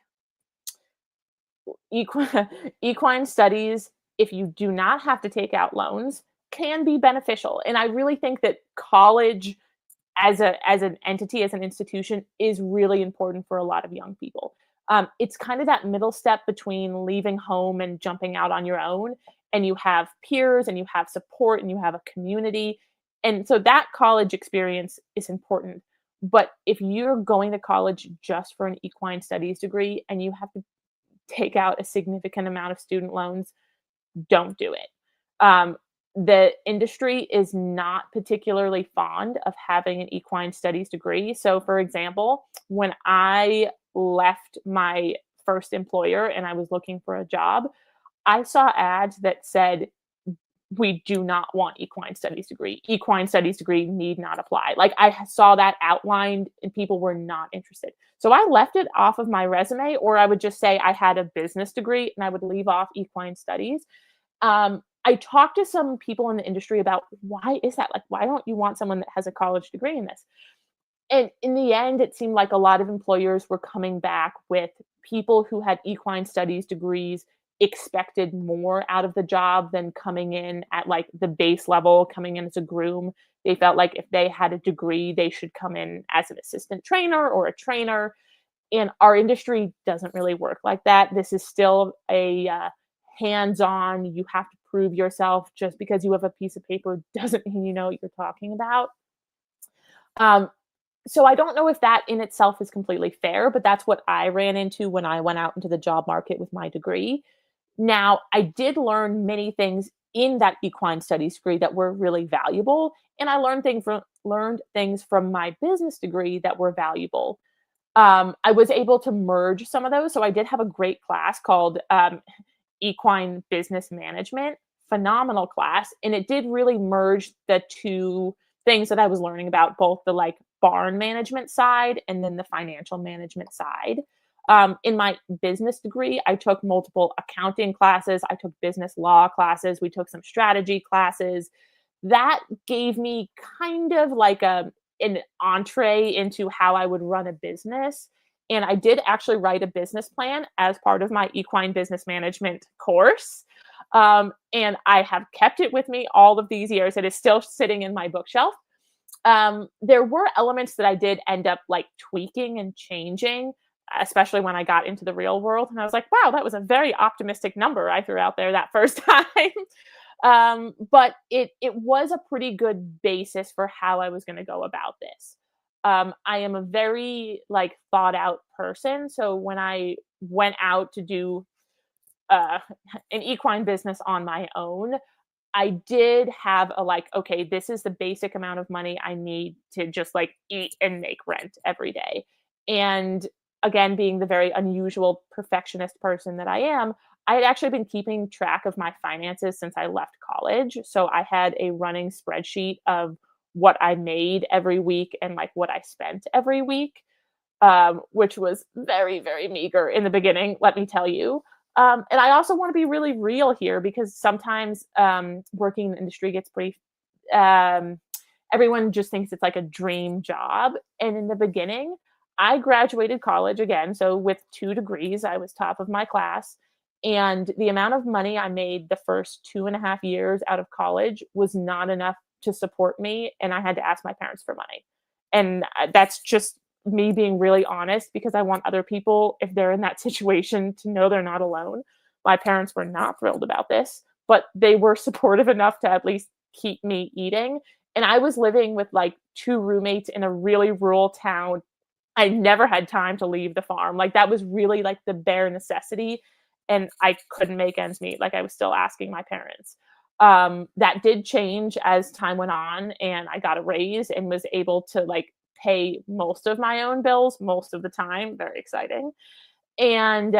Equine studies, if you do not have to take out loans, can be beneficial. And I really think that college as an entity, as an institution, is really important for a lot of young people. It's kind of that middle step between leaving home and jumping out on your own. and you have peers and you have support and you have a community. And so that college experience is important. But if you're going to college just for an equine studies degree and you have to take out a significant amount of student loans, don't do it. The industry is not particularly fond of having an equine studies degree. So, for example, when I left my first employer and I was looking for a job, I saw ads that said, we do not want equine studies degree. Equine studies degree need not apply. Like I saw that outlined and people were not interested. So I left it off of my resume, or I would just say I had a business degree and I would leave off equine studies. I talked to some people in the industry about why is that? Like, why don't you want someone that has a college degree in this? And in the end, it seemed like a lot of employers were coming back with people who had equine studies degrees expected more out of the job than coming in at like the base level, coming in as a groom. They felt like if they had a degree, they should come in as an assistant trainer or a trainer. And our industry doesn't really work like that. This is still a hands-on, you have to prove yourself. Just because you have a piece of paper doesn't mean you know what you're talking about. So I don't know if that in itself is completely fair, but that's what I ran into when I went out into the job market with my degree. Now, I did learn many things in that equine studies degree that were really valuable, and I learned things from my business degree that were valuable. I was able to merge some of those. So I did have a great class called Equine Business Management, phenomenal class. And it did really merge the two things that I was learning about, both the like barn management side and then the financial management side. In my business degree, I took multiple accounting classes. I took business law classes. We took some strategy classes. That gave me kind of like an entree into how I would run a business. And I did actually write a business plan as part of my equine business management course. And I have kept it with me all of these years. It is still sitting in my bookshelf. There were elements that I did end up like tweaking and changing, especially when I got into the real world. And I was like, wow, that was a very optimistic number I threw out there that first time. But it was a pretty good basis for how I was going to go about this. I am a very like thought out person. So when I went out to do an equine business on my own, I did have a like, okay, this is the basic amount of money I need to just like eat and make rent every day. And again, being the very unusual perfectionist person that I am, I had actually been keeping track of my finances since I left college. So I had a running spreadsheet of what I made every week and like what I spent every week, which was very, very meager in the beginning, let me tell you. And I also want to be really real here because sometimes working in the industry gets pretty, everyone just thinks it's like a dream job. And in the beginning, I graduated college again. So with 2 degrees, I was top of my class. And the amount of money I made the first 2.5 years out of college was not enough to support me. And I had to ask my parents for money. And that's just me being really honest because I want other people, if they're in that situation, to know they're not alone. My parents were not thrilled about this, but they were supportive enough to at least keep me eating. And I was living with like 2 roommates in a really rural town. I never had time to leave the farm. Like that was really like the bare necessity. And I couldn't make ends meet. Like I was still asking my parents. That did change as time went on and I got a raise and was able to like pay most of my own bills most of the time. Very exciting. And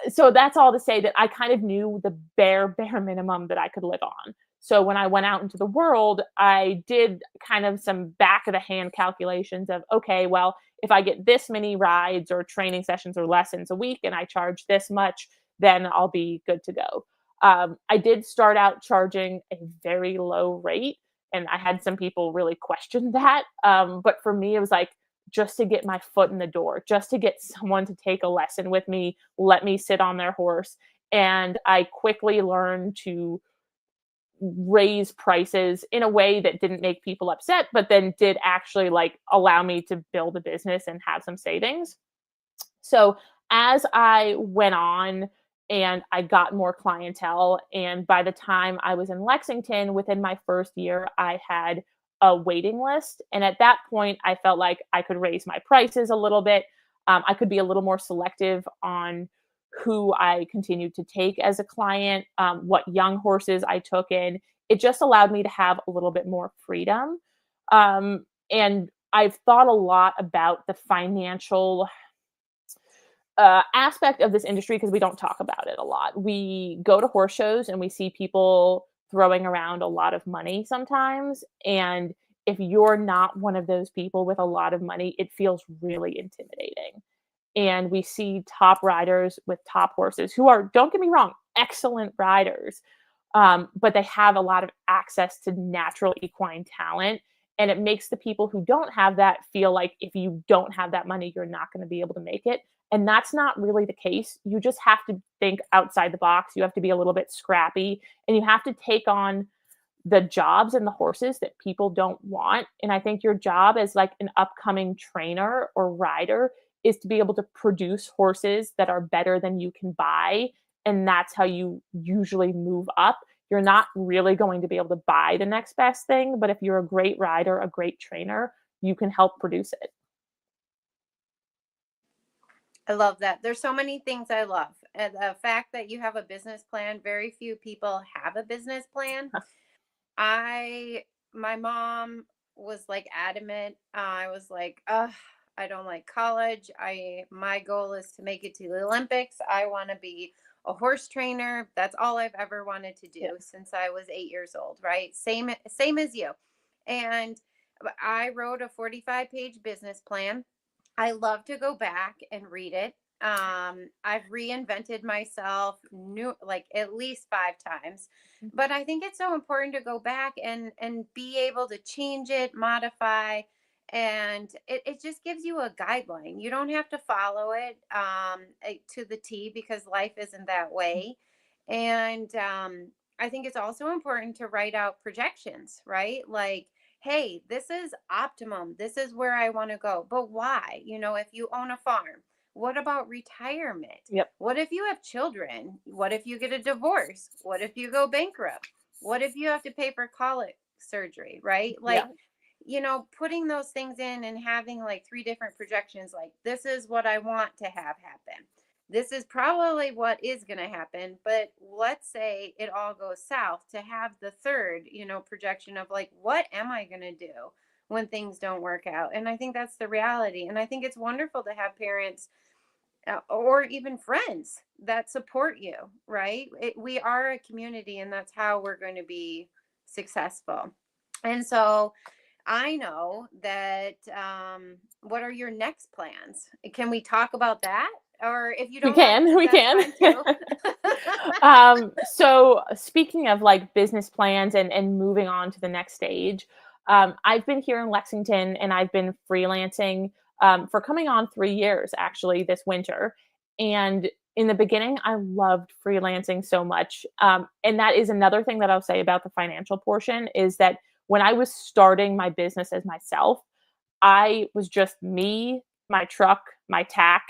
so that's all to say that I kind of knew the bare minimum that I could live on. So when I went out into the world, I did kind of some back of the hand calculations of, okay, well, if I get this many rides or training sessions or lessons a week and I charge this much, then I'll be good to go. I did start out charging a very low rate, and I had some people really question that. But for me, it was like just to get my foot in the door, just to get someone to take a lesson with me, let me sit on their horse. And I quickly learned to raise prices in a way that didn't make people upset, but then did actually like allow me to build a business and have some savings. So as I went on and I got more clientele. And by the time I was in Lexington, within my first year, I had a waiting list. And at that point, I felt like I could raise my prices a little bit. I could be a little more selective on who I continued to take as a client, what young horses I took in. It just allowed me to have a little bit more freedom. And I've thought a lot about the financial aspect of this industry because we don't talk about it a lot. We go to horse shows and we see people throwing around a lot of money sometimes. And if you're not one of those people with a lot of money, it feels really intimidating. And we see top riders with top horses who are, don't get me wrong, excellent riders, but they have a lot of access to natural equine talent. And it makes the people who don't have that feel like if you don't have that money, you're not going to be able to make it. And that's not really the case. You just have to think outside the box. You have to be a little bit scrappy, and you have to take on the jobs and the horses that people don't want. And I think your job as like an upcoming trainer or rider is to be able to produce horses that are better than you can buy. And that's how you usually move up. You're not really going to be able to buy the next best thing, but if you're a great rider, a great trainer, you can help produce it. I love that. There's so many things I love. And the fact that you have a business plan, very few people have a business plan. My mom was like adamant. I was like, I don't like college. My goal is to make it to the Olympics. I want to be a horse trainer. That's all I've ever wanted to do since I was 8 years old, right? Same as you. And I wrote a 45-page business plan. I love to go back and read it. I've reinvented myself like at least 5 times, but I think it's so important to go back and be able to change it, modify, and it just gives you a guideline. You don't have to follow it to the T because life isn't that way. And I think it's also important to write out projections, right? Like, hey, this is optimum. This is where I want to go. But why? If you own a farm, what about retirement? Yep. What if you have children? What if you get a divorce? What if you go bankrupt? What if you have to pay for colic surgery, right? Like, putting those things in and having like 3 different projections, like this is what I want to have happen. This is probably what is going to happen, but let's say it all goes south, to have the third, projection of like, what am I going to do when things don't work out? And I think that's the reality. And I think it's wonderful to have parents or even friends that support you, right? We are a community, and that's how we're going to be successful. And so I know that, what are your next plans? Can we talk about that? Or if you don't, we can. So speaking of like business plans and moving on to the next stage, I've been here in Lexington and I've been freelancing for coming on 3 years actually this winter. And in the beginning, I loved freelancing so much. And that is another thing that I'll say about the financial portion is that when I was starting my business as myself, I was just me, my truck, my tack,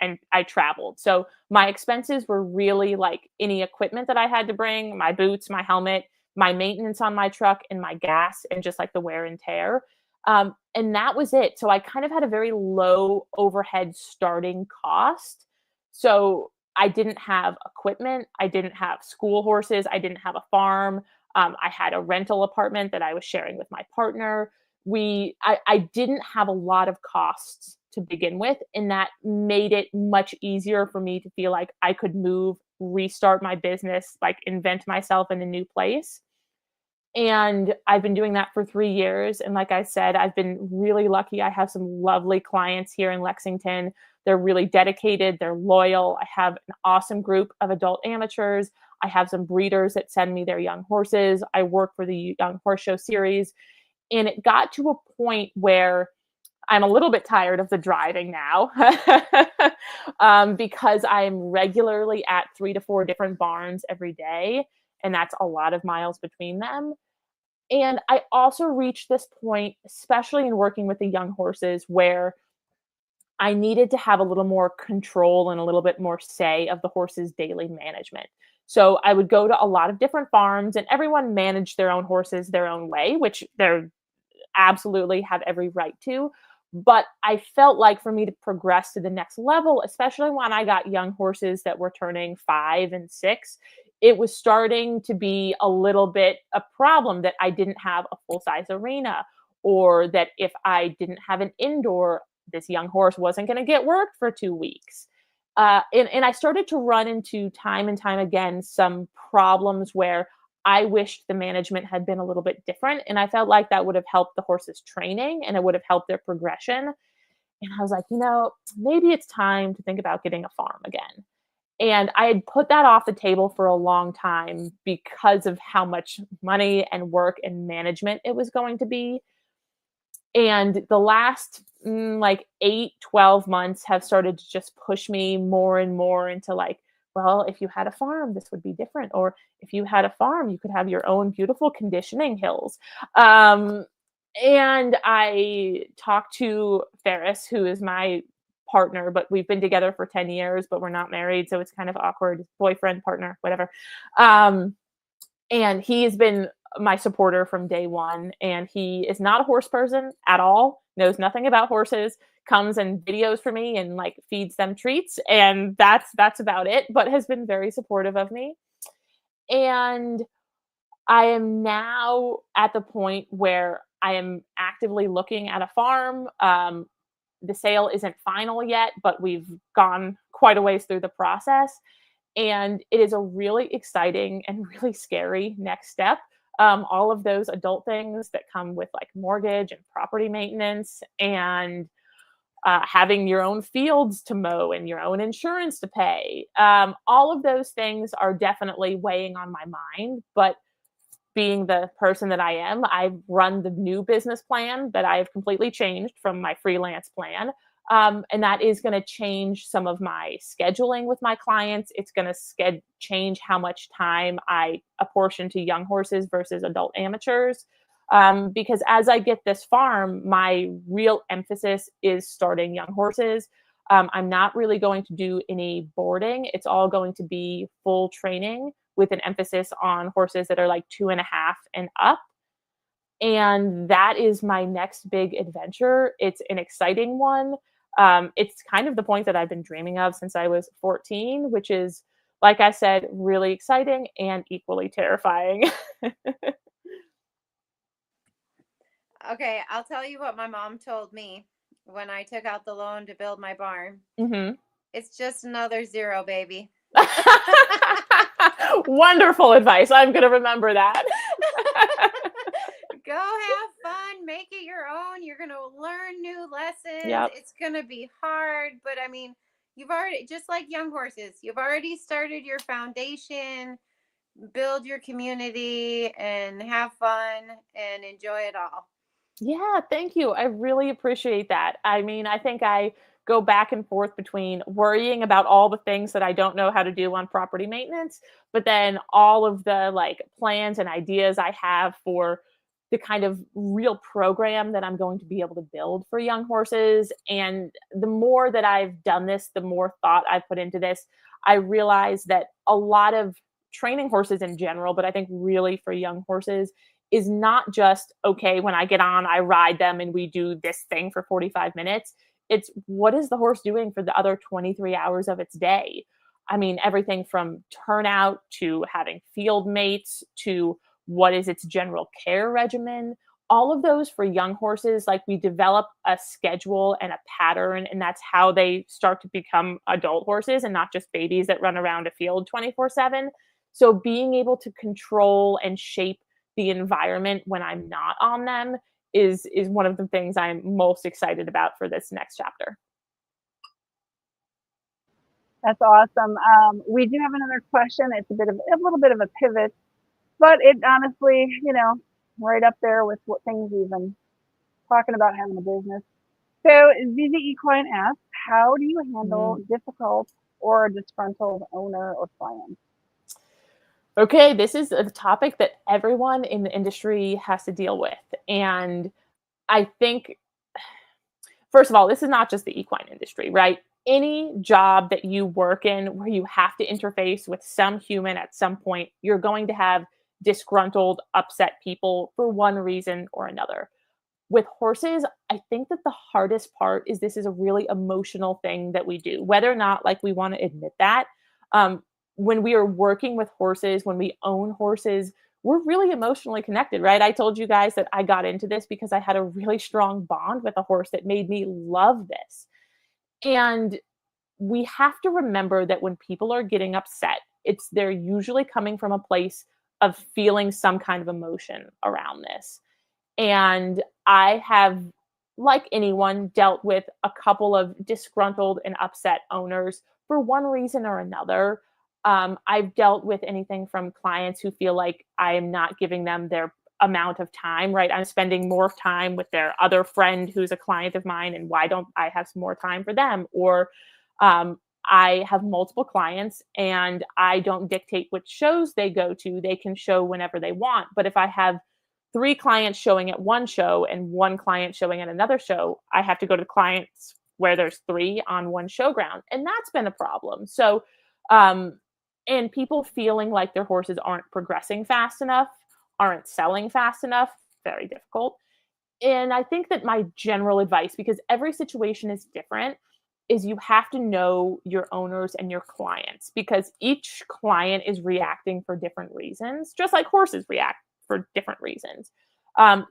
and I traveled. So my expenses were really like any equipment that I had to bring, my boots, my helmet, my maintenance on my truck, and my gas, and just like the wear and tear. And that was it. So I kind of had a very low overhead starting cost. So I didn't have equipment. I didn't have school horses. I didn't have a farm. I had a rental apartment that I was sharing with my partner. I didn't have a lot of costs to begin with, and that made it much easier for me to feel like I could move, restart my business, like invent myself in a new place. And I've been doing that for 3 years. And like I said, I've been really lucky. I have some lovely clients here in Lexington. They're really dedicated. They're loyal. I have an awesome group of adult amateurs. I have some breeders that send me their young horses. I work for the Young Horse Show series. And it got to a point where I'm a little bit tired of the driving now because I'm regularly at 3 to 4 different barns every day. And that's a lot of miles between them. And I also reached this point, especially in working with the young horses, where I needed to have a little more control and a little bit more say of the horse's daily management. So I would go to a lot of different farms, and everyone managed their own horses their own way, which they're absolutely have every right to. But I felt like for me to progress to the next level, especially when I got young horses that were turning 5 and 6, it was starting to be a little bit a problem that I didn't have a full size arena, or that if I didn't have an indoor, this young horse wasn't going to get worked for 2 weeks. And I started to run into time and time again some problems where I wished the management had been a little bit different. And I felt like that would have helped the horse's training and it would have helped their progression. And I was like, maybe it's time to think about getting a farm again. And I had put that off the table for a long time because of how much money and work and management it was going to be. And the last like 8-12 months have started to just push me more and more into like, well, if you had a farm, this would be different. Or if you had a farm, you could have your own beautiful conditioning hills. And I talked to Ferris, who is my partner, but we've been together for 10 years, but we're not married. So it's kind of awkward. Boyfriend, partner, whatever. And he has been my supporter from day one. And he is not a horse person at all, knows nothing about horses, comes and videos for me and like feeds them treats. And that's about it, but has been very supportive of me. And I am now at the point where I am actively looking at a farm. The sale isn't final yet, but we've gone quite a ways through the process. And it is a really exciting and really scary next step. All of those adult things that come with like mortgage and property maintenance and having your own fields to mow and your own insurance to pay. All of those things are definitely weighing on my mind, but being the person that I am, I've run the new business plan that I have completely changed from my freelance plan. And that is going to change some of my scheduling with my clients. It's going to change how much time I apportion to young horses versus adult amateurs. Because as I get this farm, my real emphasis is starting young horses. I'm not really going to do any boarding. It's all going to be full training with an emphasis on horses that are like 2.5 and up. And that is my next big adventure. It's an exciting one. It's kind of the point that I've been dreaming of since I was 14, which is, like I said, really exciting and equally terrifying. Okay, I'll tell you what my mom told me when I took out the loan to build my barn. Mm-hmm. It's just another zero, baby. Wonderful advice. I'm going to remember that. Go have fun, make it your own. You're going to learn new lessons. Yep. It's going to be hard, but I mean, you've already, just like young horses, you've already started your foundation, build your community, and have fun and enjoy it all. Yeah, thank you. I really appreciate that. I mean, I think I go back and forth between worrying about all the things that I don't know how to do on property maintenance, but then all of the like plans and ideas I have for the kind of real program that I'm going to be able to build for young horses. And the more that I've done this, the more thought I've put into this, I realize that a lot of training horses in general, but I think really for young horses, is not just, okay, when I get on, I ride them and we do this thing for 45 minutes. It's what is the horse doing for the other 23 hours of its day? I mean, everything from turnout to having field mates to what is its general care regimen. All of those for young horses, like we develop a schedule and a pattern, and that's how they start to become adult horses and not just babies that run around a field 24/7. So being able to control and shape the environment when I'm not on them is one of the things I'm most excited about for this next chapter. That's awesome. We do have another question. It's a little bit of a pivot, but it honestly, right up there with what things we've been talking about having a business. So Zizi Equine asks, how do you handle difficult or a disgruntled owner or client? Okay, this is a topic that everyone in the industry has to deal with. And I think first of all, this is not just the equine industry, right? Any job that you work in where you have to interface with some human at some point, you're going to have disgruntled, upset people for one reason or another. With horses, I think that the hardest part is this is a really emotional thing that we do, whether or not like we want to admit that. Um, when we are working with horses, when we own horses, we're really emotionally connected, right? I told you guys that I got into this because I had a really strong bond with a horse that made me love this. And we have to remember that when people are getting upset, they're usually coming from a place of feeling some kind of emotion around this. And I have, like anyone, dealt with a couple of disgruntled and upset owners for one reason or another. I've dealt with anything from clients who feel like I am not giving them their amount of time, right? I'm spending more time with their other friend who's a client of mine, and why don't I have some more time for them? Or um, I have multiple clients and I don't dictate which shows they go to. They can show whenever they want. But if I have three clients showing at one show and one client showing at another show, I have to go to clients where there's three on one showground. And that's been a problem. So, and people feeling like their horses aren't progressing fast enough, aren't selling fast enough, very difficult. And I think that my general advice, because every situation is different, is you have to know your owners and your clients, because each client is reacting for different reasons, just like horses react for different reasons.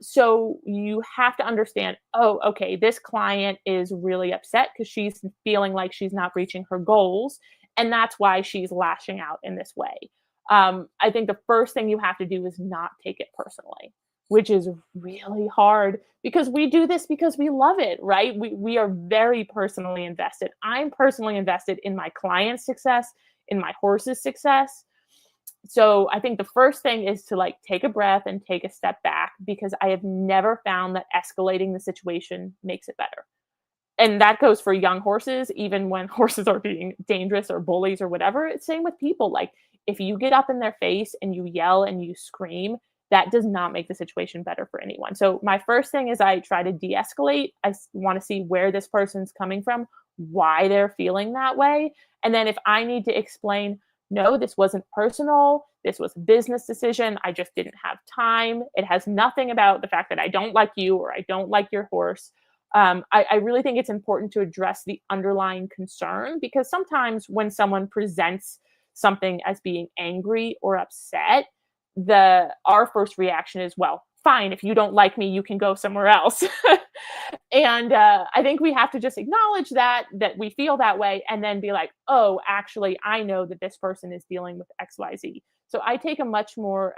So you have to understand, oh, okay, this client is really upset because she's feeling like she's not reaching her goals. And that's why she's lashing out in this way. I think the first thing you have to do is not take it personally, which is really hard because we do this because we love it, right? We are very personally invested. I'm personally invested in my client's success, in my horse's success. So I think the first thing is to like take a breath and take a step back, because I have never found that escalating the situation makes it better. And that goes for young horses, even when horses are being dangerous or bullies or whatever. It's same with people. Like if you get up in their face and you yell and you scream, that does not make the situation better for anyone. So my first thing is I try to de-escalate. I want to see where this person's coming from, why they're feeling that way. And then if I need to explain, no, this wasn't personal, this was a business decision, I just didn't have time, it has nothing about the fact that I don't like you or I don't like your horse. I really think it's important to address the underlying concern, because sometimes when someone presents something as being angry or upset, our first reaction is, well, fine, if you don't like me, you can go somewhere else. And I think we have to just acknowledge that we feel that way, and then be like, oh, actually, I know that this person is dealing with XYZ. So I take a much more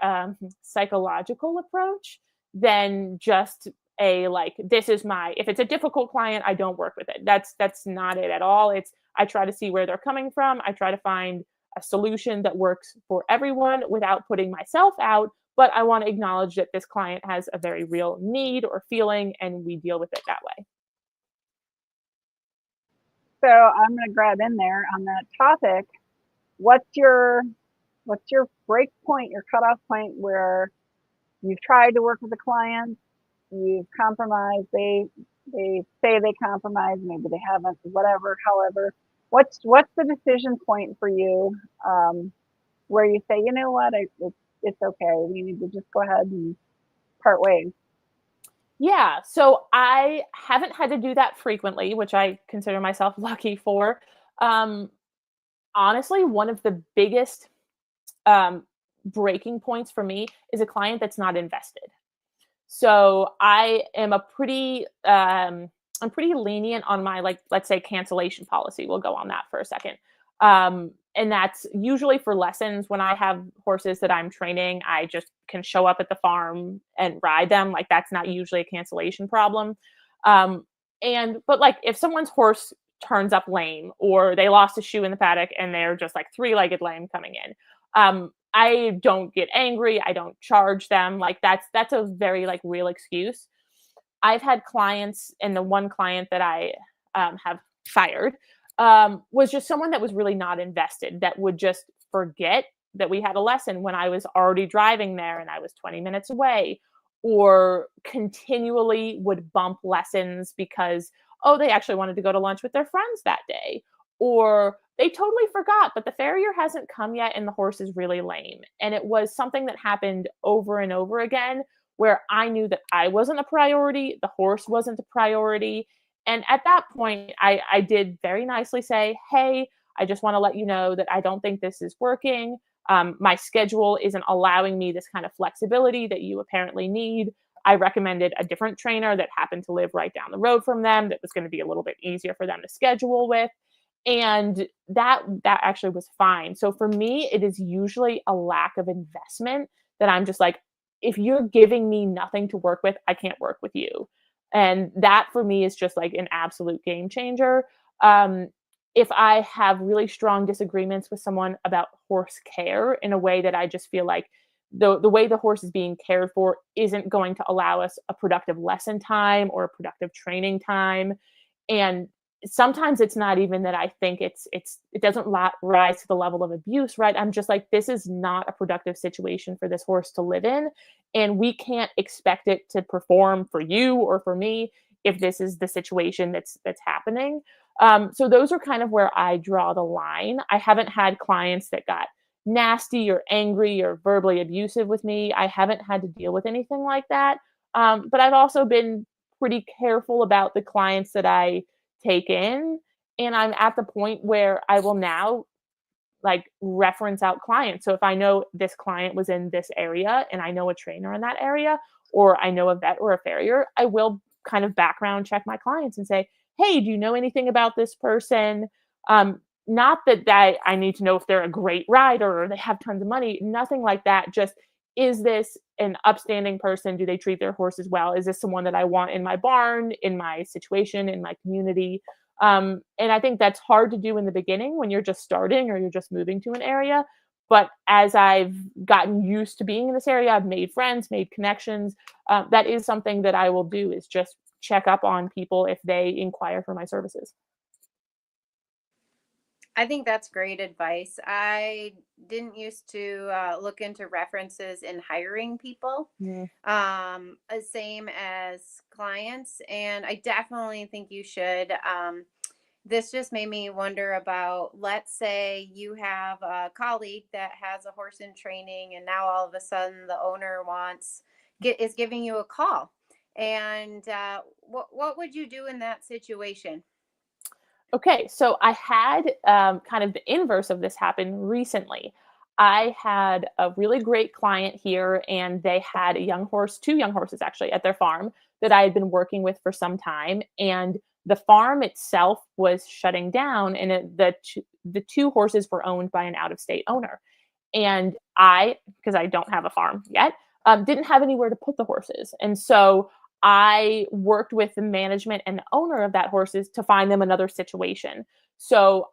psychological approach than just if it's a difficult client, I don't work with it. That's not it at all. I try to see where they're coming from. I try to find a solution that works for everyone without putting myself out. But I want to acknowledge that this client has a very real need or feeling, and we deal with it that way. So I'm going to grab in there on that topic. What's your break point, your cutoff point, where you've tried to work with a client, you've compromised, they say they compromise, maybe they haven't, whatever, however, what's the decision point for you, where you say, you know what, it's okay, we need to just go ahead and part ways? Yeah, so I haven't had to do that frequently, which I consider myself lucky for. Um, Honestly, one of the biggest breaking points for me is a client that's not invested. So I am I'm pretty lenient on my, like, let's say, cancellation policy. We'll go on that for a second. And that's usually for lessons. When I have horses that I'm training, I just can show up at the farm and ride them. Like that's not usually a cancellation problem. But like if someone's horse turns up lame, or they lost a shoe in the paddock and they're just like three-legged lame coming in, I don't get angry. I don't charge them. Like that's a very like real excuse. I've had clients, and the one client that I have fired was just someone that was really not invested, that would just forget that we had a lesson when I was already driving there and I was 20 minutes away, or continually would bump lessons because, oh, they actually wanted to go to lunch with their friends that day. Or they totally forgot, but the farrier hasn't come yet and the horse is really lame. And it was something that happened over and over again where I knew that I wasn't a priority, the horse wasn't a priority. And at that point, I did very nicely say, hey, I just want to let you know that I don't think this is working. My schedule isn't allowing me this kind of flexibility that you apparently need. I recommended a different trainer that happened to live right down the road from them that was going to be a little bit easier for them to schedule with. And that actually was fine. So for me, it is usually a lack of investment that I'm just like, if you're giving me nothing to work with, I can't work with you. And that for me is just like an absolute game changer. Um, if I have really strong disagreements with someone about horse care in a way that I just feel like the way the horse is being cared for isn't going to allow us a productive lesson time or a productive training time. And sometimes it's not even that I think it doesn't rise to the level of abuse, right? I'm just like, this is not a productive situation for this horse to live in, and we can't expect it to perform for you or for me if this is the situation that's happening. So those are kind of where I draw the line. I haven't had clients that got nasty or angry or verbally abusive with me. I haven't had to deal with anything like that. But I've also been pretty careful about the clients that I take in. And I'm at the point where I will now like reference out clients. So if I know this client was in this area and I know a trainer in that area, or I know a vet or a farrier, I will kind of background check my clients and say, hey, do you know anything about this person? Not that I need to know if they're a great rider or they have tons of money, nothing like that. Just, is this an upstanding person? Do they treat their horses well? Is this someone that I want in my barn, in my situation, in my community? And I think that's hard to do in the beginning when you're just starting or you're just moving to an area. But as I've gotten used to being in this area, I've made friends, made connections. That is something that I will do, is just check up on people if they inquire for my services. I think that's great advice. I didn't used to look into references in hiring people, Yeah. same as clients, and I definitely think you should. This just made me wonder about, let's say you have a colleague that has a horse in training, and now all of a sudden the owner is giving you a call, and what would you do in that situation? Okay, so I had kind of the inverse of this happen recently. I had a really great client here, and they had a young horse, two young horses actually, at their farm that I had been working with for some time. And the farm itself was shutting down, and the two horses were owned by an out of state owner. And I, because I don't have a farm yet, didn't have anywhere to put the horses. And so I worked with the management and the owner of that horses to find them another situation. So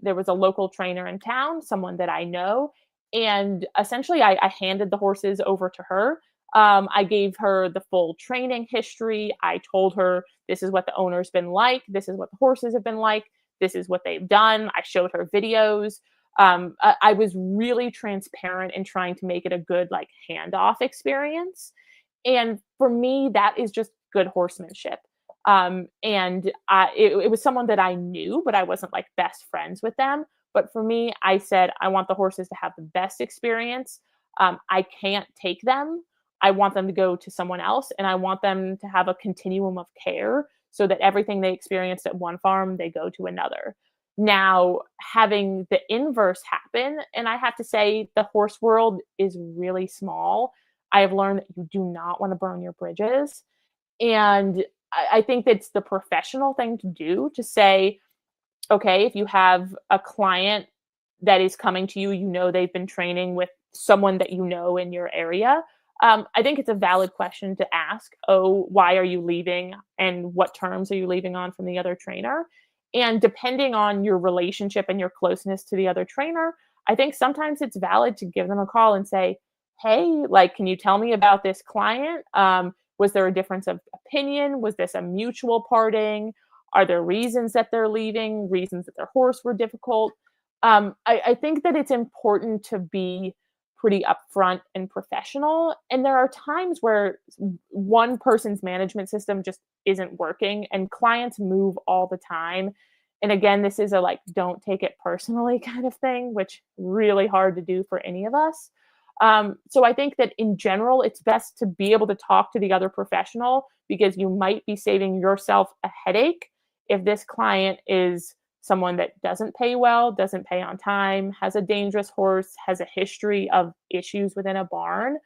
there was a local trainer in town, someone that I know, and essentially I handed the horses over to her. I gave her the full training history. I told her, this is what the owner's been like. This is what the horses have been like. This is what they've done. I showed her videos. I was really transparent in trying to make it a good like handoff experience. And for me, that is just good horsemanship. It was someone that I knew, but I wasn't like best friends with them. But for me, I said, I want the horses to have the best experience. I can't take them. I want them to go to someone else, and I want them to have a continuum of care so that everything they experienced at one farm, they go to another. Now, having the inverse happen, and I have to say, the horse world is really small. I have learned that you do not want to burn your bridges. And I think that's the professional thing to do, to say, okay, if you have a client that is coming to you, you know they've been training with someone that you know in your area. I think it's a valid question to ask. Oh, why are you leaving? And what terms are you leaving on from the other trainer? And depending on your relationship and your closeness to the other trainer, I think sometimes it's valid to give them a call and say, hey, like, can you tell me about this client? Was there a difference of opinion? Was this a mutual parting? Are there reasons that they're leaving, reasons that their horse were difficult? I think that it's important to be pretty upfront and professional. And there are times where one person's management system just isn't working, and clients move all the time. And again, this is a like, don't take it personally kind of thing, which really hard to do for any of us. So I think that in general, it's best to be able to talk to the other professional, because you might be saving yourself a headache if this client is someone that doesn't pay well, doesn't pay on time, has a dangerous horse, has a history of issues within a barn.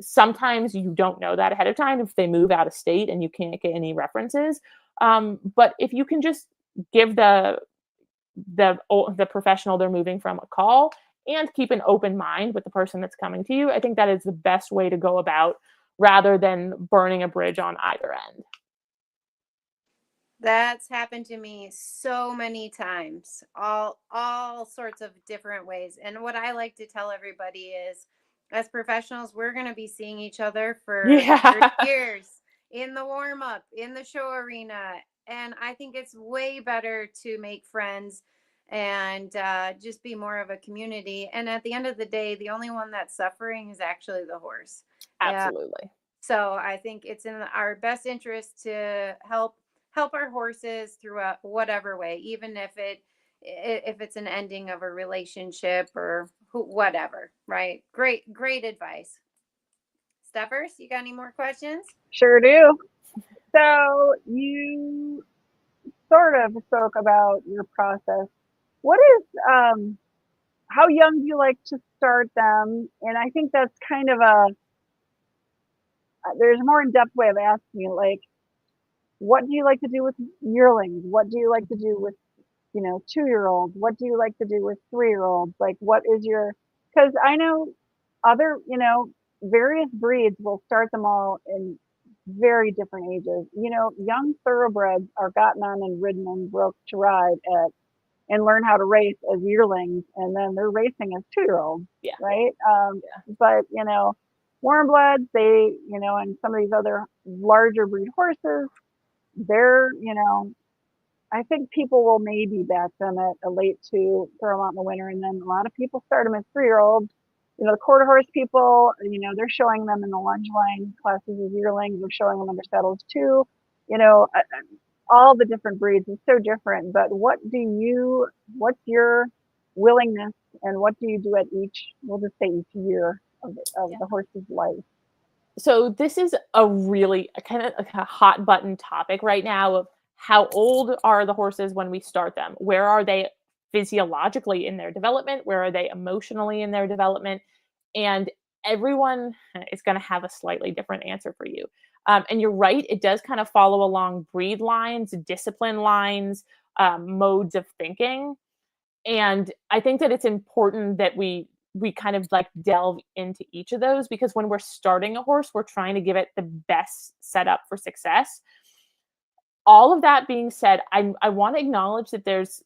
Sometimes you don't know that ahead of time if they move out of state and you can't get any references. But if you can just give the professional they're moving from a call and keep an open mind with the person that's coming to you, I think that is the best way to go about, rather than burning a bridge on either end. That's happened to me so many times, all sorts of different ways. And what I like to tell everybody is, as professionals, we're going to be seeing each other for Yeah. years, in the warm up, in the show arena. And I think it's way better to make friends and just be more of a community. And at the end of the day, the only one that's suffering is actually the horse. Absolutely. So I think it's in our best interest to help our horses throughout whatever way, even if it's an ending of a relationship or whatever, right? Great advice. Steffers, you got any more questions? Sure do. So you sort of spoke about your process. What is how young do you like to start them? And I think that's kind of there's a more in-depth way of asking it, like, what do you like to do with yearlings? What do you like to do with, 2-year-olds? What do you like to do with 3-year-olds? Like, what is your, because I know other, various breeds will start them all in very different ages. Young thoroughbreds are gotten on and ridden and broke to ride at and learn how to race as yearlings, and then they're racing as 2-year-olds, Yeah. right? Yeah. But warm bloods, they, and some of these other larger breed horses, they're, I think people will maybe back them at a late 2, throw them out in the winter, and then a lot of people start them as 3-year-olds. The quarter horse people, they're showing them in the lunge line classes as yearlings. They're showing them under saddles too. All the different breeds is so different. But what's your willingness, and what do you do at each, we'll just say each year of the horse's life? So this is a really kind of a hot button topic right now of how old are the horses when we start them? Where are they physiologically in their development? Where are they emotionally in their development? And everyone is going to have a slightly different answer for you. And you're right, it does kind of follow along breed lines, discipline lines, modes of thinking. And I think that it's important that we kind of like delve into each of those, because when we're starting a horse, we're trying to give it the best setup for success. All of that being said, I want to acknowledge that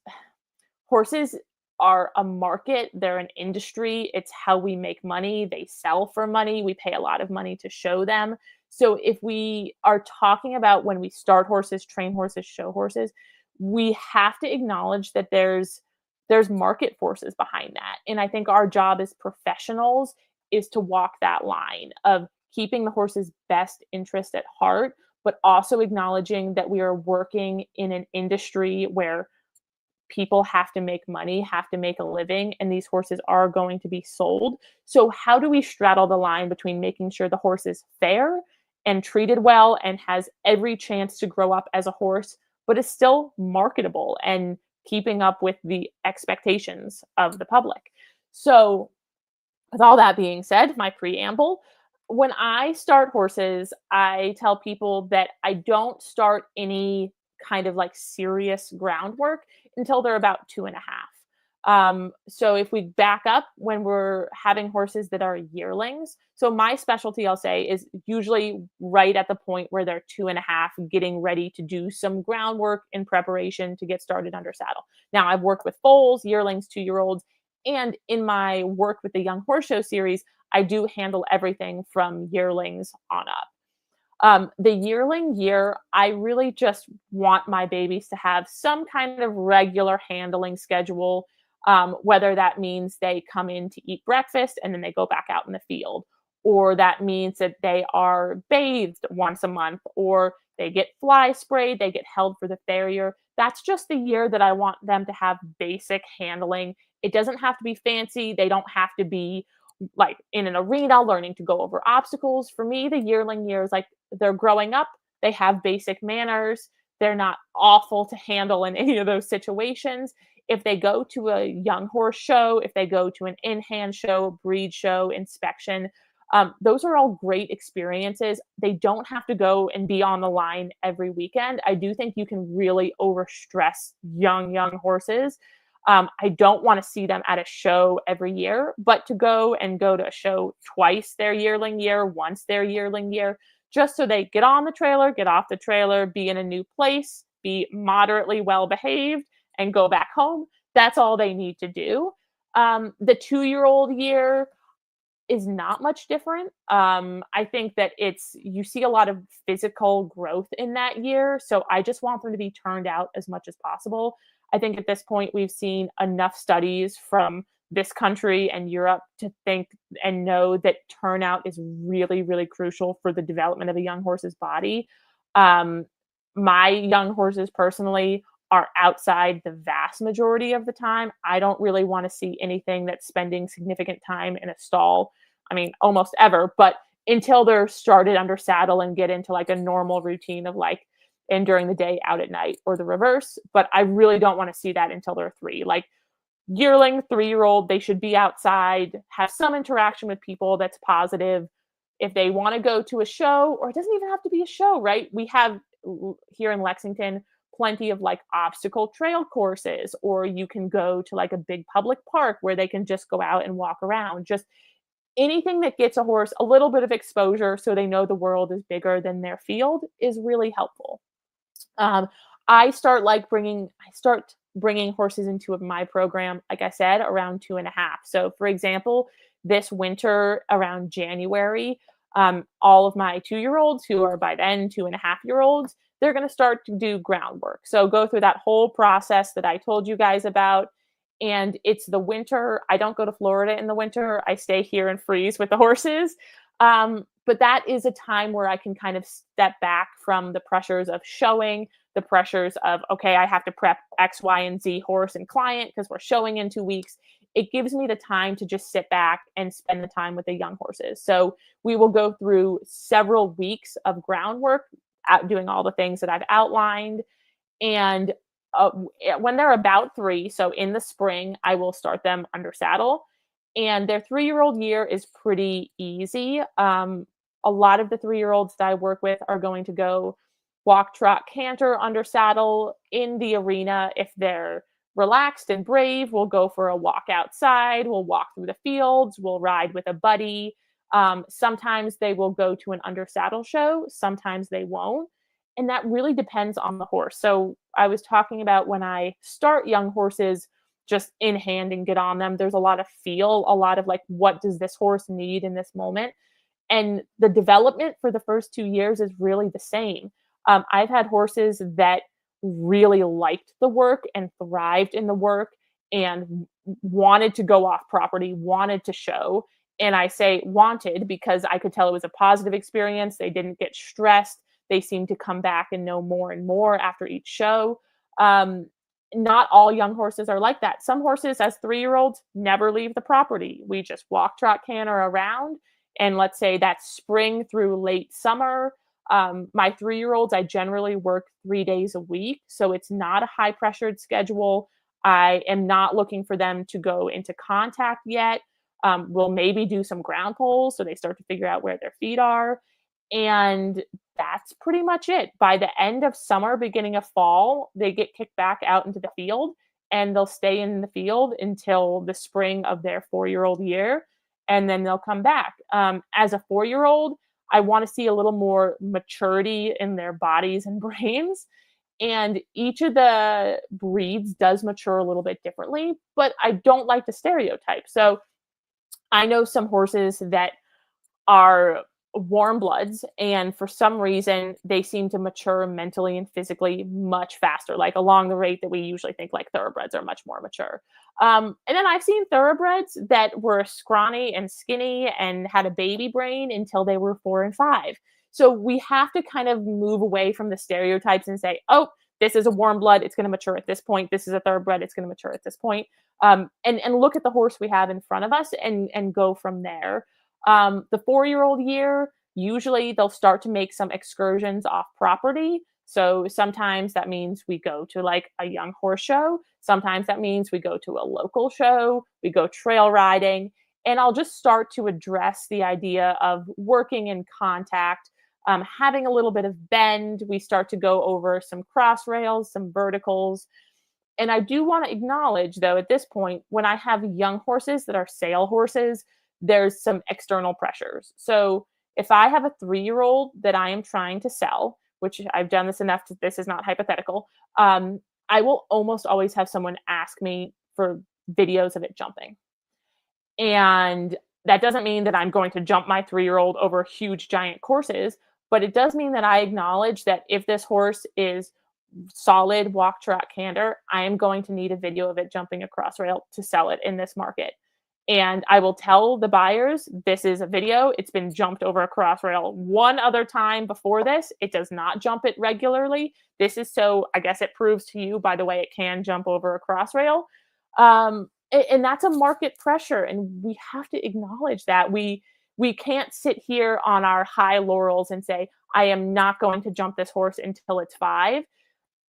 horses are a market, they're an industry, it's how we make money, they sell for money, we pay a lot of money to show them. So if we are talking about when we start horses, train horses, show horses, we have to acknowledge that there's market forces behind that. And I think our job as professionals is to walk that line of keeping the horse's best interest at heart, but also acknowledging that we are working in an industry where people have to make money, have to make a living, and these horses are going to be sold. So how do we straddle the line between making sure the horse is fair and treated well and has every chance to grow up as a horse, but is still marketable and keeping up with the expectations of the public? So with all that being said, my preamble, when I start horses, I tell people that I don't start any kind of like serious groundwork until they're about 2.5. So if we back up when we're having horses that are yearlings, so my specialty, I'll say, is usually right at the point where they're 2.5, getting ready to do some groundwork in preparation to get started under saddle. Now, I've worked with foals, yearlings, 2-year-olds, and in my work with the Young Horse Show series, I do handle everything from yearlings on up. The yearling year, I really just want my babies to have some kind of regular handling schedule. whether that means they come in to eat breakfast and then they go back out in the field, or that means that they are bathed once a month, or they get fly sprayed, they get held for the farrier. That's just the year that I want them to have basic handling. It doesn't have to be fancy. They don't have to be like in an arena learning to go over obstacles. For me, the yearling year is like they're growing up, they have basic manners, they're not awful to handle in any of those situations. If they go to a young horse show, if they go to an in-hand show, breed show, inspection, those are all great experiences. They don't have to go and be on the line every weekend. I do think you can really overstress young horses. I don't want to see them at a show every year, but to go to a show twice their yearling year, once their yearling year, just so they get on the trailer, get off the trailer, be in a new place, be moderately well behaved, and go back home. That's all they need to do. The 2-year-old year is not much different. I think that you see a lot of physical growth in that year. So I just want them to be turned out as much as possible. I think at this point, we've seen enough studies from this country and Europe to think and know that turnout is really, really crucial for the development of a young horse's body. My young horses personally are outside the vast majority of the time. I don't really want to see anything that's spending significant time in a stall. I mean, almost ever, but until they're started under saddle and get into like a normal routine of like, and during the day out at night, or the reverse. But I really don't want to see that until they're 3. Like yearling, 3-year-old, they should be outside, have some interaction with people that's positive. If they want to go to a show, or it doesn't even have to be a show, right? We have here in Lexington plenty of like obstacle trail courses, or you can go to like a big public park where they can just go out and walk around. Just anything that gets a horse a little bit of exposure so they know the world is bigger than their field is really helpful. I start bringing horses into my program, like I said, around 2.5. So for example, this winter around January, all of my 2-year-olds who are by then 2.5-year-olds, they're going to start to do groundwork. So go through that whole process that I told you guys about. And it's the winter. I don't go to Florida in the winter. I stay here and freeze with the horses. But that is a time where I can kind of step back from the pressures of showing, the pressures of, okay, I have to prep X, Y, and Z horse and client because we're showing in 2 weeks. It gives me the time to just sit back and spend the time with the young horses. So we will go through several weeks of groundwork, doing all the things that I've outlined. And when they're about 3, so in the spring, I will start them under saddle. And their 3-year-old year is pretty easy. A lot of the 3-year-olds that I work with are going to go walk, trot, canter under saddle in the arena. If they're relaxed and brave, we'll go for a walk outside. We'll walk through the fields. We'll ride with a buddy. Sometimes they will go to an under saddle show. Sometimes they won't. And that really depends on the horse. So I was talking about when I start young horses just in hand and get on them, there's a lot of feel, a lot of like, what does this horse need in this moment? And the development for the first 2 years is really the same. I've had horses that really liked the work and thrived in the work and wanted to go off property, wanted to show. And I say wanted because I could tell it was a positive experience. They didn't get stressed. They seemed to come back and know more and more after each show. Not all young horses are like that. Some horses as 3-year-olds never leave the property. We just walk, trot, canter around. And let's say that's spring through late summer. My 3-year-olds, I generally work 3 days a week. So it's not a high pressured schedule. I am not looking for them to go into contact yet. We'll maybe do some ground poles so they start to figure out where their feet are. And that's pretty much it. By the end of summer, beginning of fall, they get kicked back out into the field and they'll stay in the field until the spring of their 4-year-old year. And then they'll come back. As a 4-year-old, I want to see a little more maturity in their bodies and brains. And each of the breeds does mature a little bit differently, but I don't like to stereotype. So I know some horses that are warm bloods, and for some reason, they seem to mature mentally and physically much faster, like along the rate that we usually think like thoroughbreds are much more mature. And then I've seen thoroughbreds that were scrawny and skinny and had a baby brain until they were 4 and 5. So we have to kind of move away from the stereotypes and say, oh, this is a warm blood, it's going to mature at this point. This is a thoroughbred, it's going to mature at this point. And look at the horse we have in front of us and go from there. The 4-year-old year, usually they'll start to make some excursions off property. So sometimes that means we go to like a young horse show. Sometimes that means we go to a local show, we go trail riding. And I'll just start to address the idea of working in contact, having a little bit of bend. We start to go over some cross rails, some verticals. And I do want to acknowledge, though, at this point, when I have young horses that are sale horses, there's some external pressures. So if I have a 3-year-old that I am trying to sell, which I've done this enough, this is not hypothetical, I will almost always have someone ask me for videos of it jumping. And that doesn't mean that I'm going to jump my 3-year-old over huge, giant courses, but it does mean that I acknowledge that if this horse is solid walk, track, canter, I am going to need a video of it jumping across rail to sell it in this market. And I will tell the buyers, this is a video. It's been jumped over a cross rail one other time before this. It does not jump it regularly. This is so, I guess it proves to you, by the way, it can jump over a cross rail. And that's a market pressure. And we have to acknowledge that. We can't sit here on our high laurels and say, I am not going to jump this horse until it's 5.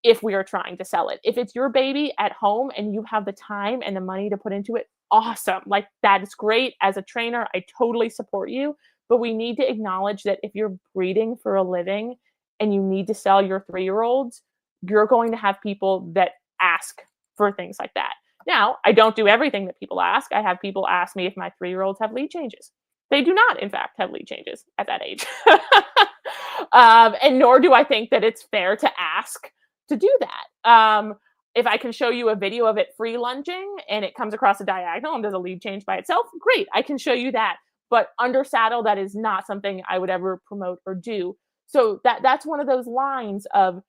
If we are trying to sell it. If it's your baby at home and you have the time and the money to put into it, awesome. Like, that is great. As a trainer, I totally support you. But we need to acknowledge that if you're breeding for a living and you need to sell your 3-year-olds, you're going to have people that ask for things like that. Now, I don't do everything that people ask. I have people ask me if my 3-year-olds have lead changes. They do not, in fact, have lead changes at that age. And nor do I think that it's fair to ask to do that. If I can show you a video of it free lunging and it comes across a diagonal and does a lead change by itself, great, I can show you that. But under saddle, that is not something I would ever promote or do. So that's one of those lines of,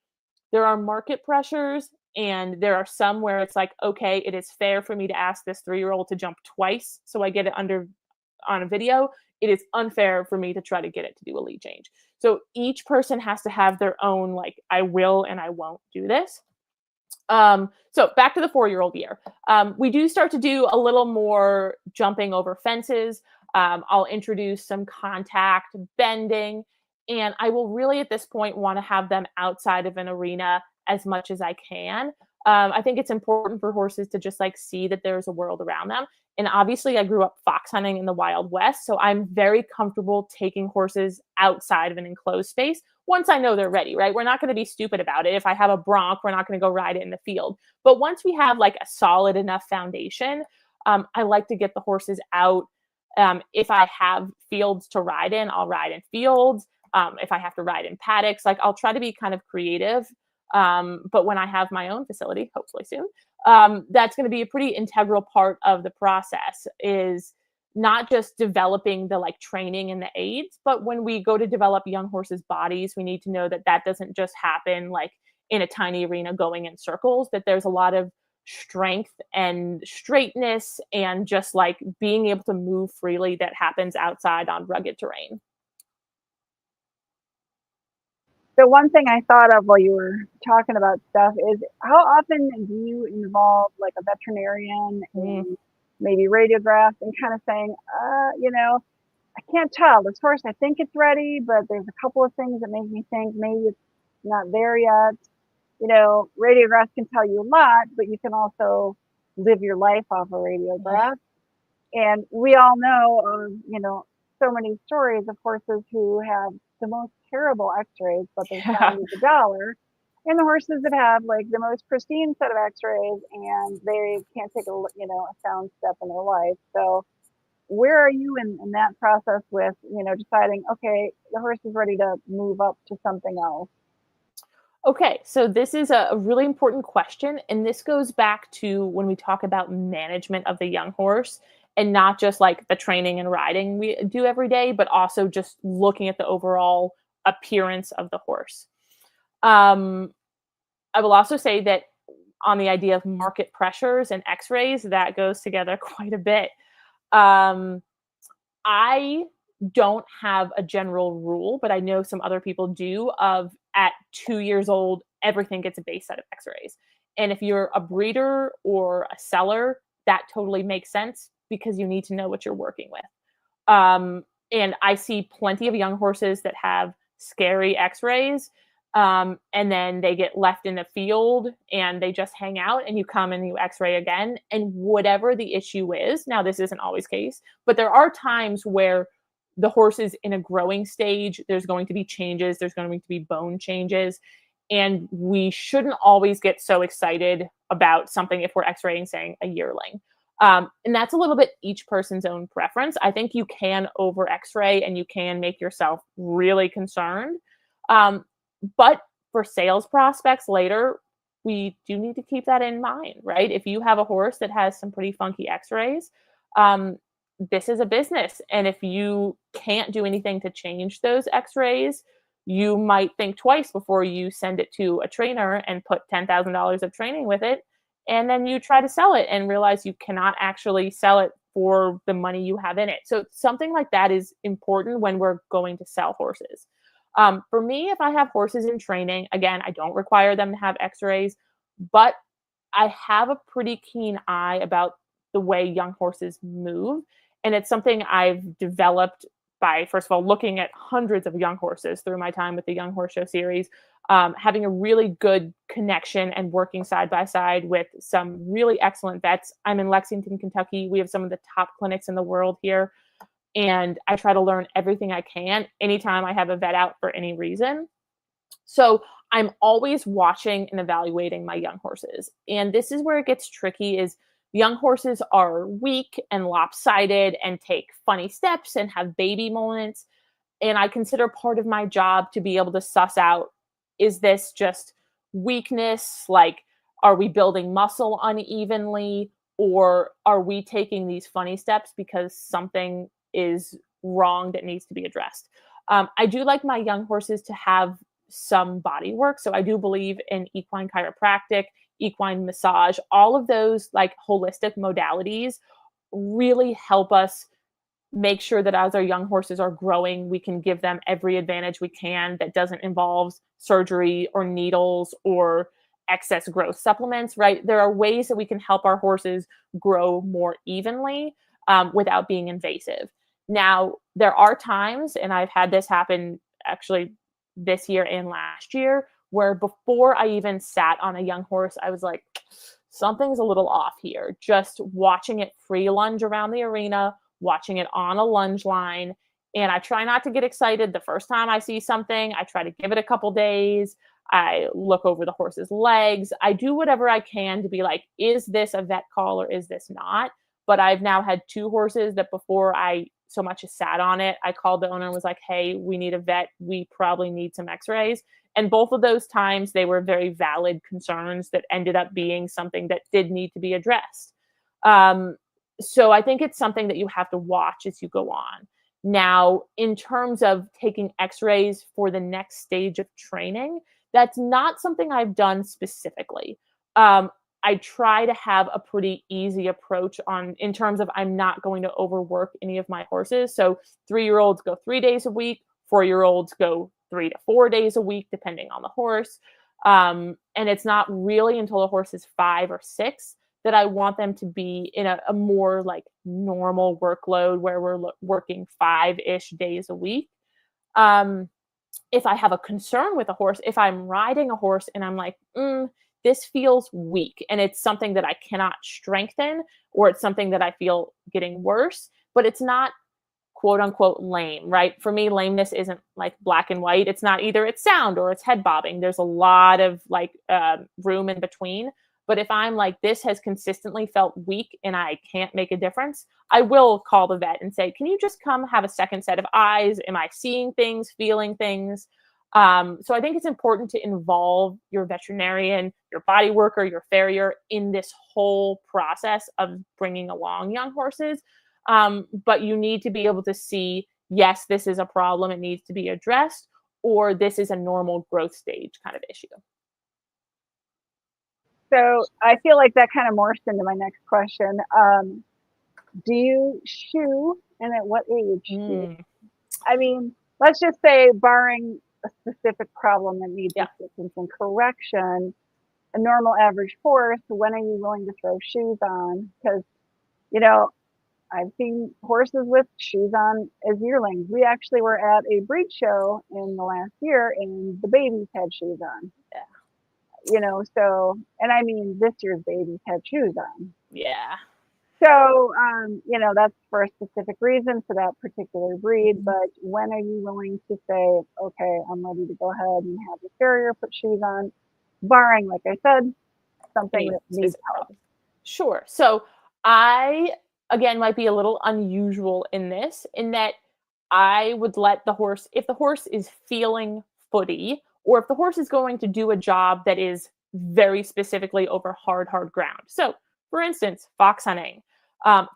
there are market pressures and there are some where it's like, okay, it is fair for me to ask this 3-year-old to jump twice so I get it on a video. It is unfair for me to try to get it to do a lead change. So each person has to have their own, like, I will and I won't do this. So back to the 4-year-old year. We do start to do a little more jumping over fences. I'll introduce some contact, bending, and I will really at this point want to have them outside of an arena as much as I can. I think it's important for horses to just like see that there's a world around them. And obviously I grew up fox hunting in the Wild West, so I'm very comfortable taking horses outside of an enclosed space once I know they're ready, right? We're not going to be stupid about it. If I have a bronc, we're not going to go ride it in the field. But once we have like a solid enough foundation, I like to get the horses out. If I have fields to ride in, I'll ride in fields. If I have to ride in paddocks, like I'll try to be kind of creative. But when I have my own facility, hopefully soon, that's going to be a pretty integral part of the process, is not just developing the like training and the aids, but when we go to develop young horses' bodies, we need to know that that doesn't just happen like in a tiny arena going in circles, that there's a lot of strength and straightness and just like being able to move freely that happens outside on rugged terrain. So one thing I thought of while you were talking about stuff is, how often do you involve like a veterinarian in maybe radiographs and kind of saying, I can't tell, this horse, I think it's ready, but there's a couple of things that make me think maybe it's not there yet. Radiographs can tell you a lot, but you can also live your life off a radiograph. And we all know of, so many stories of horses who have the most terrible x-rays, but they're selling the dollar. And the horses that have like the most pristine set of x-rays and they can't take a sound step in their life. So where are you in that process with, deciding, okay, the horse is ready to move up to something else? Okay, so this is a really important question. And this goes back to when we talk about management of the young horse, and not just like the training and riding we do every day, but also just looking at the overall appearance of the horse. I will also say that on the idea of market pressures and x-rays, that goes together quite a bit. I don't have a general rule, but I know some other people do, of at 2 years old, everything gets a base set of x-rays. And if you're a breeder or a seller, that totally makes sense because you need to know what you're working with. And I see plenty of young horses that have scary x-rays, and then they get left in the field and they just hang out, and you come and you x-ray again. And whatever the issue is, now this isn't always the case, but there are times where the horse is in a growing stage. There's going to be changes. There's going to be bone changes. And we shouldn't always get so excited about something if we're x-raying, saying, a yearling. And that's a little bit each person's own preference. I think you can over x-ray and you can make yourself really concerned. But for sales prospects later, we do need to keep that in mind, right? If you have a horse that has some pretty funky x-rays, this is a business. And if you can't do anything to change those x-rays, you might think twice before you send it to a trainer and put $10,000 of training with it. And then you try to sell it and realize you cannot actually sell it for the money you have in it. So something like that is important when we're going to sell horses. For me, if I have horses in training, again, I don't require them to have x-rays, but I have a pretty keen eye about the way young horses move. And it's something I've developed by, first of all, looking at hundreds of young horses through my time with the Young Horse Show series, having a really good connection and working side by side with some really excellent vets. I'm in Lexington, Kentucky. We have some of the top clinics in the world here. And I try to learn everything I can anytime I have a vet out for any reason. So I'm always watching and evaluating my young horses. And this is where it gets tricky, is young horses are weak and lopsided and take funny steps and have baby moments. And I consider part of my job to be able to suss out, is this just weakness? Like, are we building muscle unevenly? Or are we taking these funny steps because something is wrong that needs to be addressed? I do like my young horses to have some body work. So I do believe in equine chiropractic, equine massage. All of those like holistic modalities really help us make sure that as our young horses are growing, we can give them every advantage we can that doesn't involve surgery or needles or excess growth supplements, right? There are ways that we can help our horses grow more evenly without being invasive. Now, there are times, and I've had this happen actually this year and last year, where before I even sat on a young horse, I was like, something's a little off here. Just watching it free lunge around the arena, watching it on a lunge line. And I try not to get excited the first time I see something. I try to give it a couple days. I look over the horse's legs. I do whatever I can to be like, is this a vet call or is this not? But I've now had 2 horses that before I so much as sat on it, I called the owner and was like, hey, we need a vet. We probably need some x-rays. And both of those times, they were very valid concerns that ended up being something that did need to be addressed. So I think it's something that you have to watch as you go on. Now, in terms of taking x-rays for the next stage of training, that's not something I've done specifically. I try to have a pretty easy approach in terms of I'm not going to overwork any of my horses. So 3-year-olds go 3 days a week, 4-year-olds go 3 to 4 days a week, depending on the horse. And it's not really until a horse is 5 or 6 that I want them to be in a more like normal workload where we're working 5-ish days a week. If I have a concern with a horse, if I'm riding a horse and I'm like, this feels weak and it's something that I cannot strengthen, or it's something that I feel getting worse, but it's not quote unquote lame, right? For me, lameness isn't like black and white. It's not either it's sound or it's head bobbing. There's a lot of like room in between. But if I'm like, this has consistently felt weak and I can't make a difference, I will call the vet and say, can you just come have a second set of eyes? Am I seeing things, feeling things? So I think it's important to involve your veterinarian, your body worker, your farrier in this whole process of bringing along young horses. But you need to be able to see, yes, this is a problem, it needs to be addressed, or this is a normal growth stage kind of issue. So I feel like that kind of morphs into my next question. Do you shoe, and at what age do you? Mm, I mean, let's just say, barring a specific problem that needs yeah. assistance and correction, a normal average horse, when are you willing to throw shoes on? Because, you know, I've seen horses with shoes on as yearlings. We actually were at a breed show in the last year, and the babies had shoes on. Yeah. So, and I mean, this year's babies had shoes on. Yeah. So, that's for a specific reason for that particular breed. Mhm. But when are you willing to say, okay, I'm ready to go ahead and have the farrier put shoes on, barring, like I said, something Any that needs specific help? problem? Sure. So I, again, might be a little unusual in this, in that I would let the horse, if the horse is feeling footy, or if the horse is going to do a job that is very specifically over hard ground. So, for instance, fox hunting.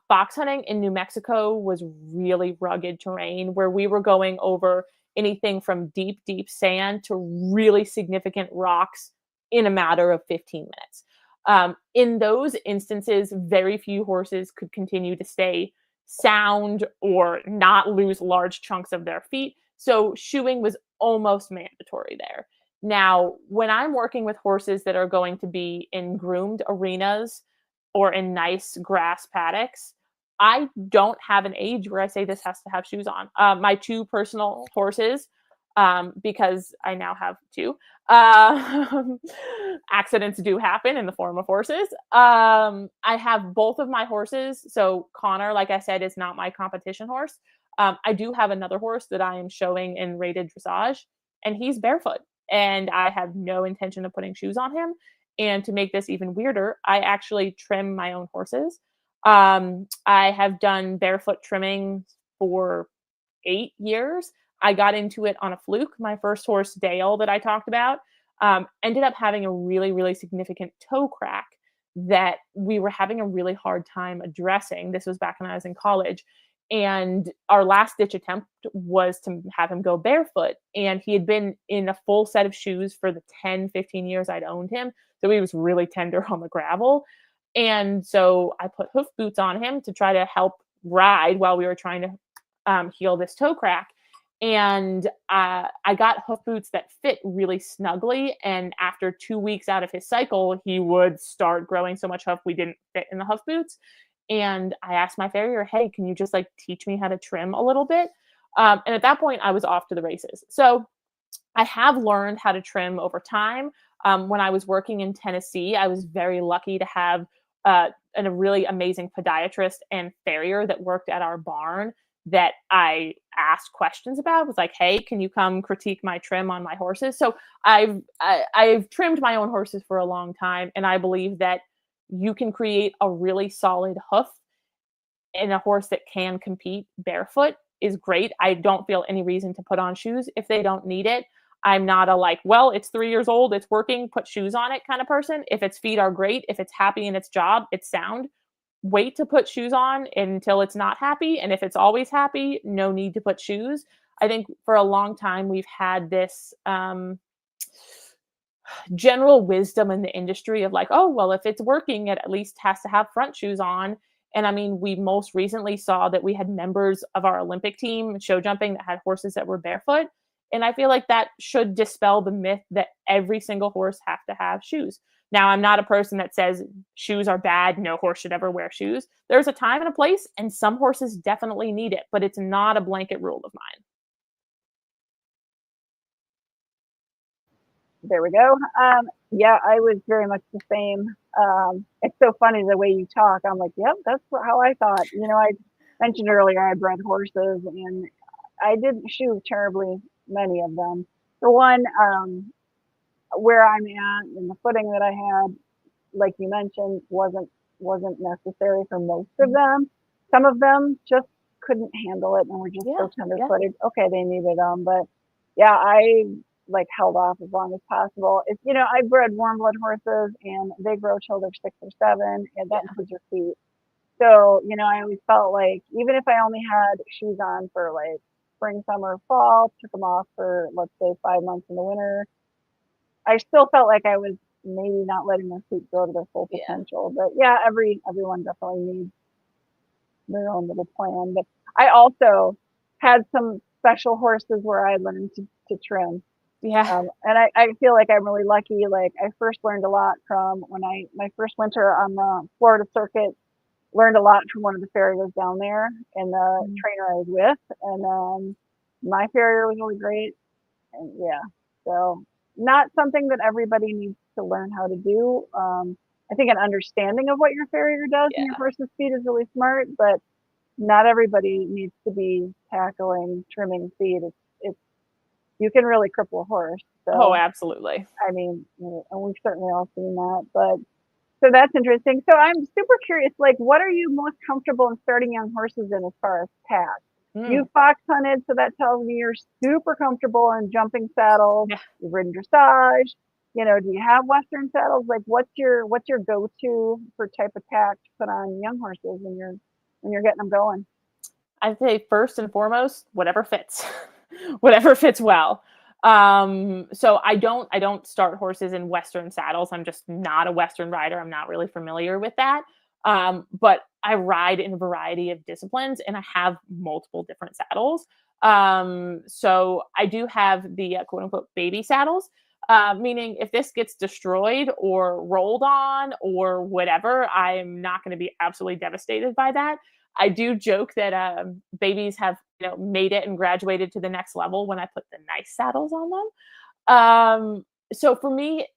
Fox hunting in New Mexico was really rugged terrain where we were going over anything from deep sand to really significant rocks in a matter of 15 minutes. In those instances, very few horses could continue to stay sound or not lose large chunks of their feet. So shoeing was almost mandatory there. Now, when I'm working with horses that are going to be in groomed arenas or in nice grass paddocks, I don't have an age where I say this has to have shoes on. My two personal horses, because I now have two, um, accidents do happen in the form of horses. I have both of my horses. So Connor, like I said, is not my competition horse. I do have another horse that I am showing in rated dressage, and he's barefoot. And I have no intention of putting shoes on him. And to make this even weirder, I actually trim my own horses. I have done barefoot trimming for 8 years. I got into it on a fluke. My first horse, Dale, that I talked about, ended up having a really significant toe crack that we were having a really hard time addressing. This was back when I was in college. And our last ditch attempt was to have him go barefoot. And he had been in a full set of shoes for the 10, 15 years I'd owned him. So he was really tender on the gravel. And so I put hoof boots on him to try to help ride while we were trying to heal this toe crack. And I got hoof boots that fit really snugly. And after 2 weeks out of his cycle, he would start growing so much hoof we didn't fit in the hoof boots. And I asked my farrier, hey, can you just like teach me how to trim a little bit? And at that point, I was off to the races. So I have learned how to trim over time. When I was working in Tennessee, I was very lucky to have a really amazing podiatrist and farrier that worked at our barn that I asked questions about. Was like, hey, can you come critique my trim on my horses? So I've trimmed my own horses for a long time, and I believe that you can create a really solid hoof in a horse that can compete barefoot is great. I don't feel any reason to put on shoes if they don't need it. I'm not a like, well, it's 3 years old, it's working, put shoes on it kind of person. If its feet are great, if it's happy in its job, it's sound, wait to put shoes on until it's not happy. And if it's always happy, no need to put shoes. I think for a long time we've had this general wisdom in the industry of like, oh, well, if it's working, it at least has to have front shoes on. And I mean, we most recently saw that we had members of our Olympic team show jumping that had horses that were barefoot. And I feel like that should dispel the myth that every single horse have to have shoes. Now, I'm not a person that says shoes are bad. No horse should ever wear shoes. There's a time and a place, and some horses definitely need it, but it's not a blanket rule of mine. There we go. Yeah, I was very much the same. It's so funny the way you talk. I'm like, yep, that's how I thought. I mentioned earlier I bred horses, and I didn't shoe terribly many of them. For one, where I'm at and the footing that I had, like you mentioned, wasn't necessary for most of them. Some of them just couldn't handle it and were just Yeah, so tender yeah, footed. Okay, they needed them, but yeah, I like held off as long as possible. It's I bred warm blood horses and they grow till they're 6 or 7, and that yeah, includes your feet. So I always felt like even if I only had shoes on for like spring, summer, fall, took them off for let's say 5 months in the winter, I still felt like I was maybe not letting their feet go to their full Yeah. potential. But yeah, everyone definitely needs their own little plan. But I also had some special horses where I learned to trim. Yeah. And I feel like I'm really lucky. Like I first learned a lot from my first winter on the Florida circuit, learned a lot from one of the farriers down there and the trainer I was with. And my farrier was really great. And yeah, so not something that everybody needs to learn how to do. I think an understanding of what your farrier does in your Yeah. horse's feet is really smart, but not everybody needs to be tackling trimming feet. It's you can really cripple a horse. Oh, So absolutely. I mean, and we've certainly all seen that. But so that's interesting. So I'm super curious. Like, what are you most comfortable in starting young horses in as far as tack? You Mm. fox hunted, so that tells me you're super comfortable in jumping saddles. Yeah. You've ridden dressage. Do you have Western saddles? Like, what's your go-to for type of tack to put on young horses when you're getting them going? I'd say first and foremost, whatever fits, whatever fits well. So I don't start horses in Western saddles. I'm just not a Western rider. I'm not really familiar with that. But I ride in a variety of disciplines and I have multiple different saddles. So I do have the quote unquote baby saddles. Meaning if this gets destroyed or rolled on or whatever, I'm not going to be absolutely devastated by that. I do joke that babies have made it and graduated to the next level when I put the nice saddles on them. So for me,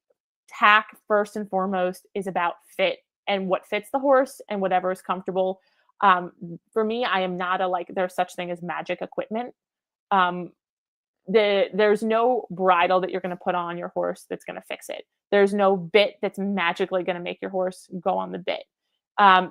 tack first and foremost is about fit and what fits the horse and whatever is comfortable. For me, I am not a like there's such thing as magic equipment. Um, there's no bridle that you're going to put on your horse that's going to fix it. There's no bit that's magically going to make your horse go on the bit.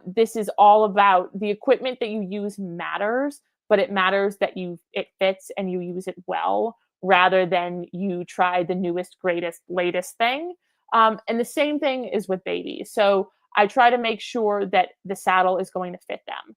This is all about the equipment that you use matters, but it matters that it fits and you use it well rather than you try the newest, greatest, latest thing. And the same thing is with babies. So I try to make sure that the saddle is going to fit them.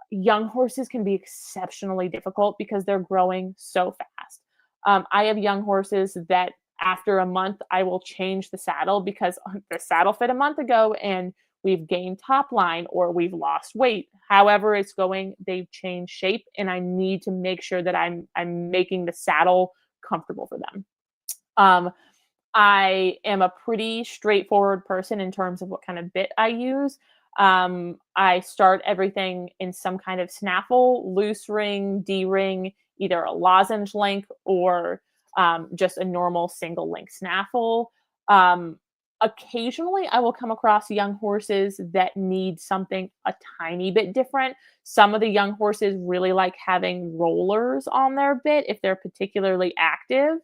Young horses can be exceptionally difficult because they're growing so fast. I have young horses that after a month, I will change the saddle because the saddle fit a month ago and we've gained top line or we've lost weight. However it's going, they've changed shape and I need to make sure that I'm making the saddle comfortable for them. Um, I am a pretty straightforward person in terms of what kind of bit I use. I start everything in some kind of snaffle, loose ring, D ring, either a lozenge link or just a normal single link snaffle. Um, Occasionally, I will come across young horses that need something a tiny bit different. Some of the young horses really like having rollers on their bit if they're particularly active.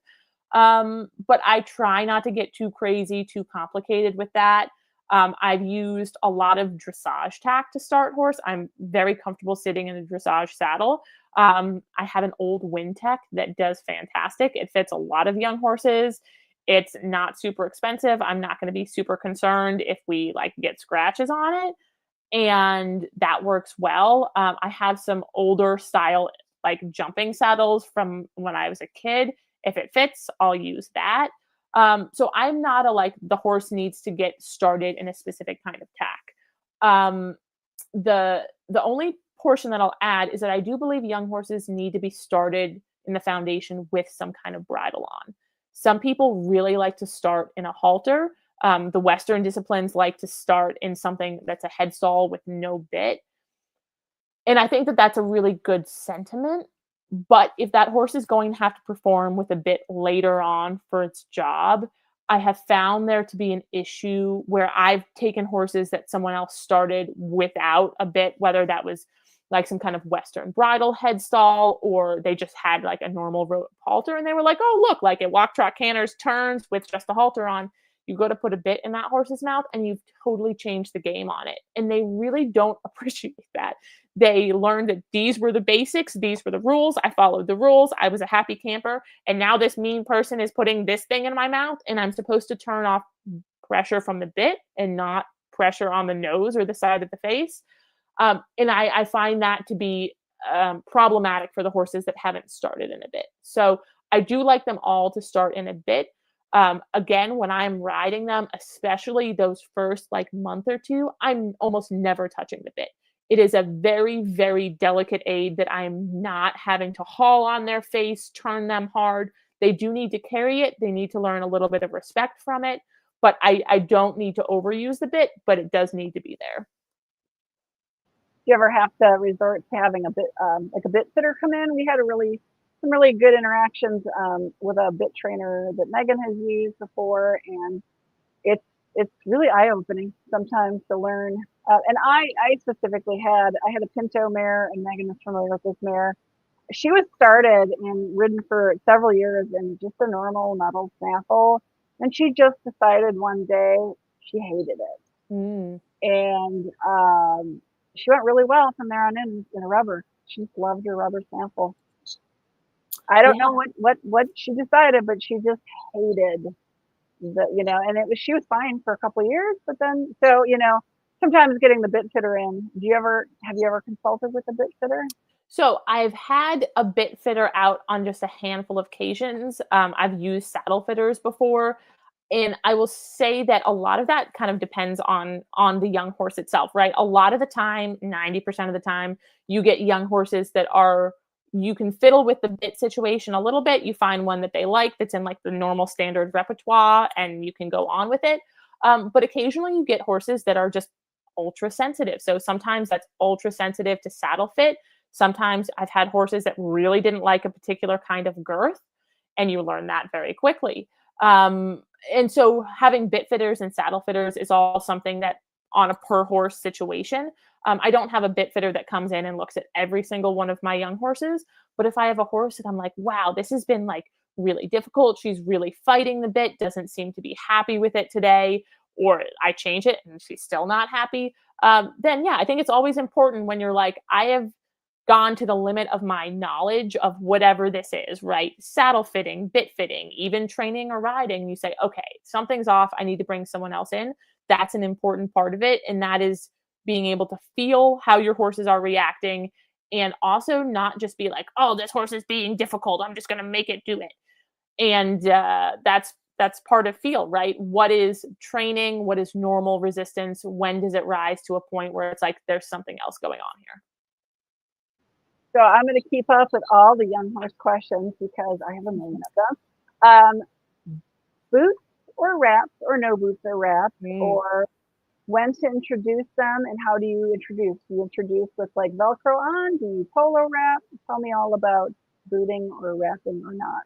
But I try not to get too crazy, too complicated with that. I've used a lot of dressage tack to start horse. I'm very comfortable sitting in a dressage saddle. I have an old Wintec that does fantastic. It fits a lot of young horses. It's not super expensive. I'm not going to be super concerned if we like get scratches on it, and that works well. I have some older style like jumping saddles from when I was a kid. If it fits, I'll use that. So I'm not a like the horse needs to get started in a specific kind of tack. Um, the only portion that I'll add is that I do believe young horses need to be started in the foundation with some kind of bridle on. Some people really like to start in a halter. The Western disciplines like to start in something that's a headstall with no bit. And I think that that's a really good sentiment. But if that horse is going to have to perform with a bit later on for its job, I have found there to be an issue where I've taken horses that someone else started without a bit, whether that was like some kind of Western bridle headstall or they just had like a normal rope halter and they were like, oh, look, like it walk, trot, canters, turns with just a halter on. You go to put a bit in that horse's mouth and you've totally changed the game on it. And they really don't appreciate that. They learned that these were the basics, these were the rules. I followed the rules. I was a happy camper. And now this mean person is putting this thing in my mouth, and I'm supposed to turn off pressure from the bit and not pressure on the nose or the side of the face. And I find that to be problematic for the horses that haven't started in a bit. So I do like them all to start in a bit. Again, when I'm riding them, especially those first like month or two, I'm almost never touching the bit. It is a very, very delicate aid that I'm not having to haul on their face, turn them hard. They do need to carry it. They need to learn a little bit of respect from it. But I don't need to overuse the bit, but it does need to be there. Do you ever have to resort to having a bit like a bit fitter come in? We had some really good interactions with a bit trainer that Megan has used before, and it's it's really eye opening sometimes to learn. And I specifically I had a Pinto mare, and Megan is familiar with this mare. She was started and ridden for several years in just a normal metal snaffle, and she just decided one day she hated it, Mm. and she went really well from there on in a rubber. She just loved her rubber snaffle. I don't know Yeah. what she decided, but she just hated and she was fine for a couple of years, but then sometimes getting the bit fitter in. Have you ever consulted with a bit fitter? So I've had a bit fitter out on just a handful of occasions. I've used saddle fitters before, and I will say that a lot of that kind of depends on the young horse itself, right? A lot of the time, 90% of the time, you get young horses that are you can fiddle with the bit situation a little bit. You find one that they like that's in like the normal standard repertoire, and you can go on with it. But occasionally, you get horses that are just ultra sensitive. So sometimes that's ultra sensitive to saddle fit. Sometimes I've had horses that really didn't like a particular kind of girth, and you learn that very quickly. And so having bit fitters and saddle fitters is all something that on a per horse situation. I don't have a bit fitter that comes in and looks at every single one of my young horses, but if I have a horse that I'm like, wow, this has been like really difficult, she's really fighting the bit, doesn't seem to be happy with it today, or I change it and she's still not happy, then yeah, I think it's always important when you're like, I have gone to the limit of my knowledge of whatever this is, right? Saddle fitting, bit fitting, even training or riding. You say, okay, something's off. I need to bring someone else in. That's an important part of it. And that is being able to feel how your horses are reacting, and also not just be like, oh, this horse is being difficult, I'm just going to make it do it. And that's part of feel, right? What is training? What is normal resistance? When does it rise to a point where it's like there's something else going on here? So I'm going to keep up with all the young horse questions because I have a million of them. Boots or wraps, or no boots or wraps, Mm. or when to introduce them, and how do you introduce? Do you introduce with like Velcro on? Do you polo wrap? Tell me all about booting or wrapping or not.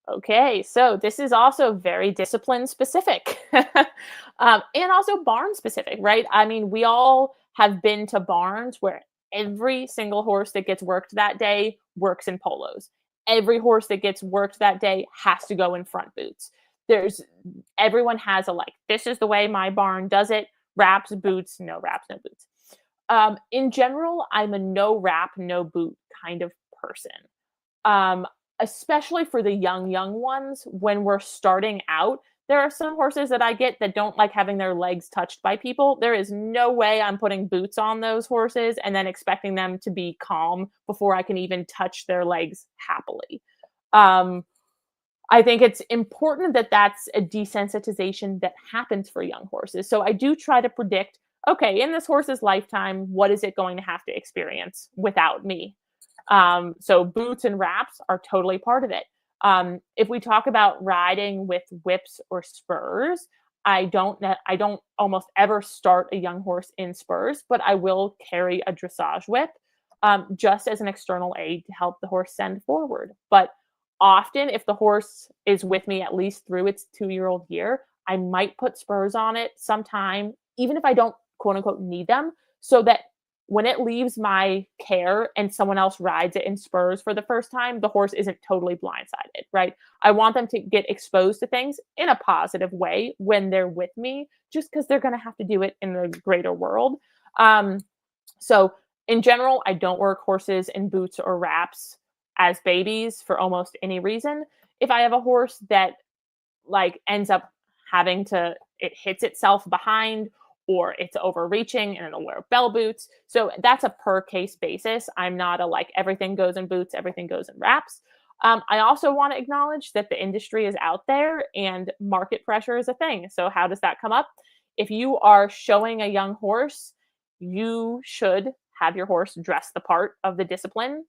Okay, so this is also very discipline specific, and also barn specific, right? I mean, we all have been to barns where every single horse that gets worked that day works in polos. Every horse that gets worked that day has to go in front boots. There's Everyone has a like, this is the way my barn does it. Wraps, boots, no wraps, no boots. In general, I'm a no wrap, no boot kind of person. Um, Especially for the young ones, when we're starting out, there are some horses that I get that don't like having their legs touched by people. There is no way I'm putting boots on those horses and then expecting them to be calm before I can even touch their legs happily. Um, I think it's important that that's a desensitization that happens for young horses. So I do try to predict, okay, in this horse's lifetime, what is it going to have to experience without me? So boots and wraps are totally part of it. If we talk about riding with whips or spurs, I don't almost ever start a young horse in spurs, but I will carry a dressage whip, just as an external aid to help the horse send forward. But often, if the horse is with me at least through its 2-year-old year, I might put spurs on it sometime, even if I don't quote unquote need them, so that when it leaves my care and someone else rides it in spurs for the first time, the horse isn't totally blindsided, right? I want them to get exposed to things in a positive way when they're with me, just because they're going to have to do it in the greater world. Um, so, in general, I don't work horses in boots or wraps as babies for almost any reason. If I have a horse that like ends up having to it hits itself behind, or it's overreaching and it'll wear bell boots. So that's a per case basis. I'm not a like everything goes in boots, everything goes in wraps. I also want to acknowledge that the industry is out there and market pressure is a thing. So how does that come up? If you are showing a young horse, you should have your horse dress the part of the discipline.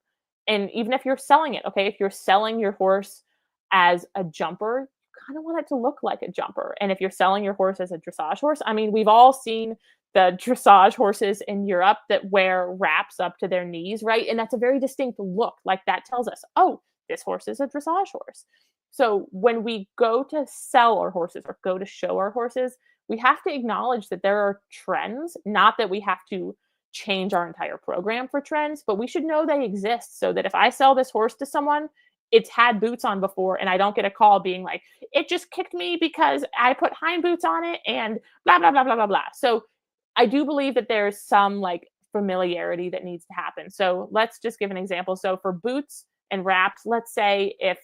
And even if you're selling it, okay, if you're selling your horse as a jumper, you kind of want it to look like a jumper. And if you're selling your horse as a dressage horse, I mean, we've all seen the dressage horses in Europe that wear wraps up to their knees, right? And that's a very distinct look. Like that tells us, oh, this horse is a dressage horse. So when we go to sell our horses or go to show our horses, we have to acknowledge that there are trends, not that we have to change our entire program for trends, but we should know they exist so that if I sell this horse to someone, it's had boots on before and I don't get a call being like, it just kicked me because I put hind boots on it and blah, blah, blah, blah, blah, blah. So I do believe that there's some like familiarity that needs to happen. So let's just give an example. So for boots and wraps, let's say if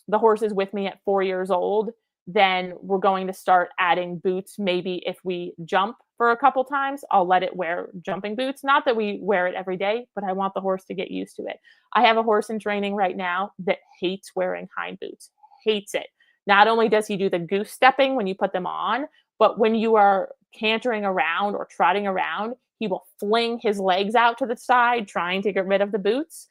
the horse is with me at 4 years old, then we're going to start adding boots. Maybe if we jump for a couple times, I'll let it wear jumping boots. Not that we wear it every day, but I want the horse to get used to it. I have a horse in training right now that hates wearing hind boots, hates it. Not only does he do the goose stepping when you put them on, but when you are cantering around or trotting around, he will fling his legs out to the side trying to get rid of the boots.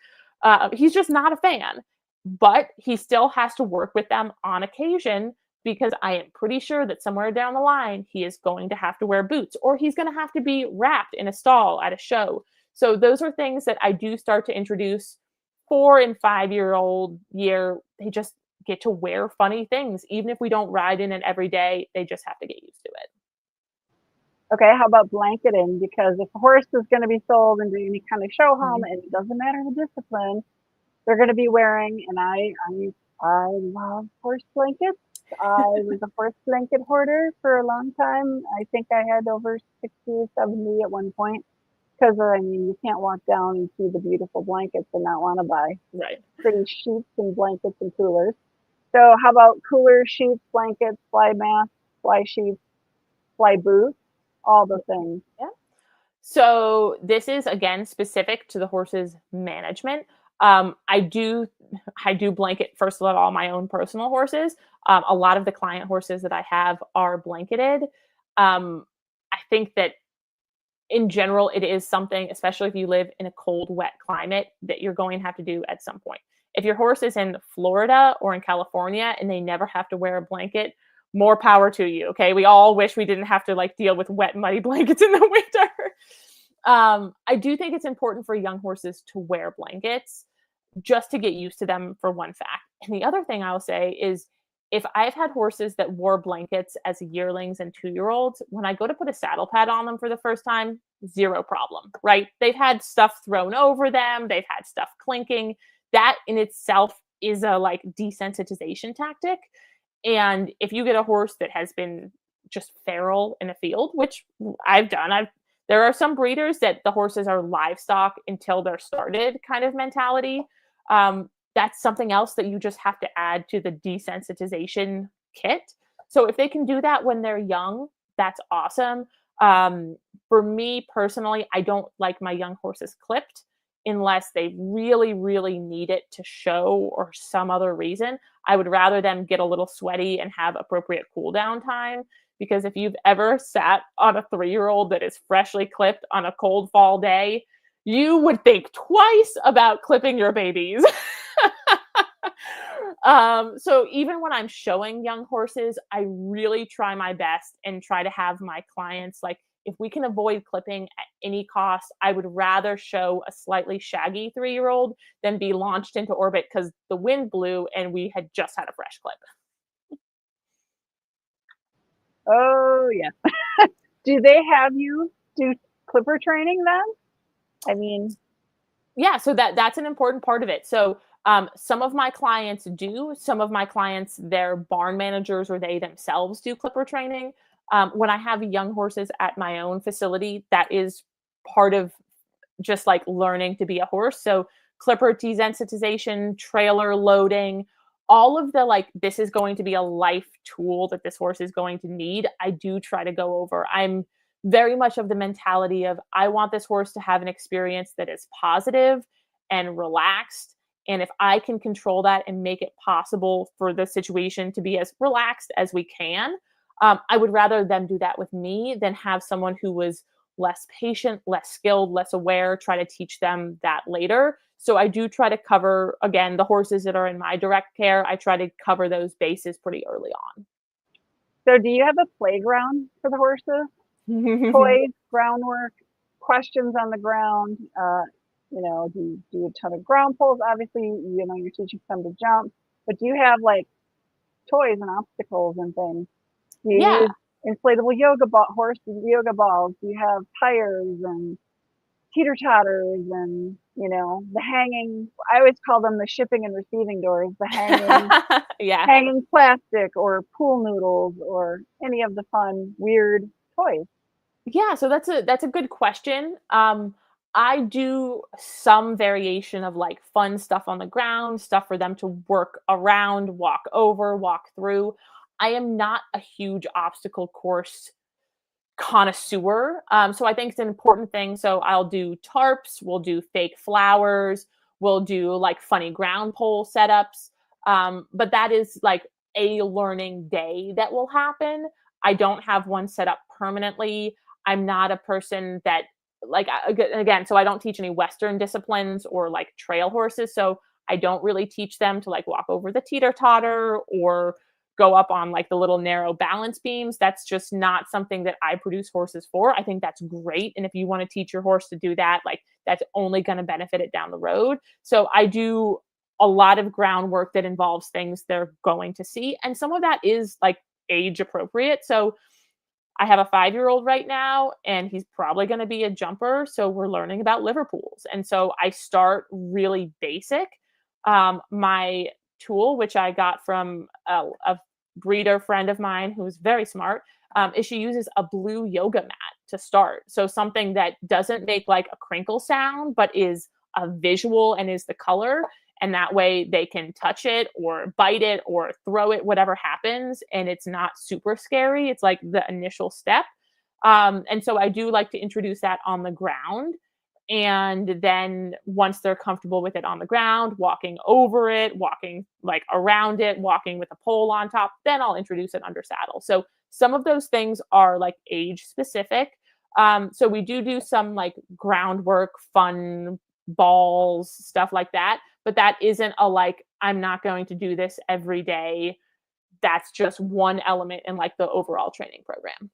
He's just not a fan, but he still has to work with them on occasion because I am pretty sure that somewhere down the line, he is going to have to wear boots or he's going to have to be wrapped in a stall at a show. So those are things that I do start to introduce 4 and 5-year-old year. They just get to wear funny things. Even if we don't ride in it every day, they just have to get used to it. Okay, how about blanketing? Because if a horse is going to be sold and doing any kind of show home, and it doesn't matter the discipline, they're going to be wearing, and I love horse blankets. I was a horse blanket hoarder for a long time. I think I had over 60 or 70 at one point. Because, I mean, you can't walk down and see the beautiful blankets and not want to buy pretty sheets and blankets and coolers. So how about coolers, sheets, blankets, fly masks, fly sheets, fly boots, all the things? Yeah. So this is again specific to the horse's management. I do blanket first of all my own personal horses. A lot of the client horses that I have are blanketed. I think that in general, it is something, especially if you live in a cold, wet climate, that you're going to have to do at some point. If your horse is in Florida or in California and they never have to wear a blanket, more power to you. Okay. We all wish we didn't have to like deal with wet, muddy blankets in the winter. I do think it's important for young horses to wear blankets just to get used to them for one fact. And the other thing I'll say is if I've had horses that wore blankets as yearlings and 2-year-olds, when I go to put a saddle pad on them for the first time, zero problem, right? They've had stuff thrown over them. They've had stuff clinking. That in itself is a like desensitization tactic. And if you get a horse that has been just feral in a field, which I've done, there are some breeders that the horses are livestock until they're started kind of mentality. That's something else that you just have to add to the desensitization kit. So if they can do that when they're young, that's awesome. For me personally, I don't like my young horses clipped unless they really, really need it to show or some other reason. I would rather them get a little sweaty and have appropriate cool down time. Because if you've ever sat on a 3-year-old that is freshly clipped on a cold fall day, you would think twice about clipping your babies. So even when I'm showing young horses, I really try my best and try to have my clients, like, if we can avoid clipping at any cost, I would rather show a slightly shaggy 3-year-old than be launched into orbit because the wind blew and we had just had a fresh clip. Oh, yeah. Do they have you do clipper training then? I mean, yeah, so that's an important part of it. So some of my clients do. Some of my clients, their barn managers or they themselves do clipper training. When I have young horses at my own facility, that is part of just like learning to be a horse. So clipper desensitization, trailer loading, all of the like, this is going to be a life tool that this horse is going to need. I do try to go over. I'm very much of the mentality of I want this horse to have an experience that is positive and relaxed And if I can control that and make it possible for the situation to be as relaxed as we can, I would rather them do that with me than have someone who was less patient, less skilled, less aware, try to teach them that later. So I do try to cover, again, the horses that are in my direct care. I try to cover those bases pretty early So do you have a playground for the horses? on. Toys, groundwork, questions on the ground? You know, do you do a ton of ground poles? Obviously, you know, you're teaching them to jump, but do you have like toys and obstacles and things? Do you Yeah. use inflatable horse yoga balls? Do you have tires and teeter totters and, you know, the hanging, I always call them the shipping and receiving doors, the Yeah. hanging plastic or pool noodles or any of the fun, weird toys. Yeah, so that's a good question. I do some variation of like fun stuff on the ground, stuff for them to work around, walk over, walk through. I am not a huge obstacle course connoisseur. So I think it's an important thing. So I'll do tarps, we'll do fake flowers, we'll do like funny ground pole setups. But that is like a learning day that will happen. I don't have one set up permanently. I'm not a person that again, so I don't teach any Western disciplines or like trail horses. So I don't really teach them to like walk over the teeter totter or go up on like the little narrow balance beams. That's just not something that I produce horses for. I think that's great. And if you want to teach your horse to do that, like that's only going to benefit it down the road. So I do a lot of groundwork that involves things they're going to see. And some of that is like age appropriate. So I have a 5-year-old right now, and he's probably going to be a jumper. So we're learning about Liverpools. And so I start really basic. My tool, which I got from a breeder friend of mine who is very smart, is she uses a blue yoga mat to start. So something that doesn't make like a crinkle sound, but is a visual and is the color. And that way they can touch it or bite it or throw it, whatever happens. And it's not super scary. It's like the initial step. And so I do like to introduce that on the ground. And then once they're comfortable with it on the ground, walking over it, walking like around it, walking with a pole on top, then I'll introduce it under saddle. So some of those things are like age specific. So we do some like groundwork, fun balls, stuff like that. But that isn't a like, I'm not going to do this every day. That's just one element in like the overall training program.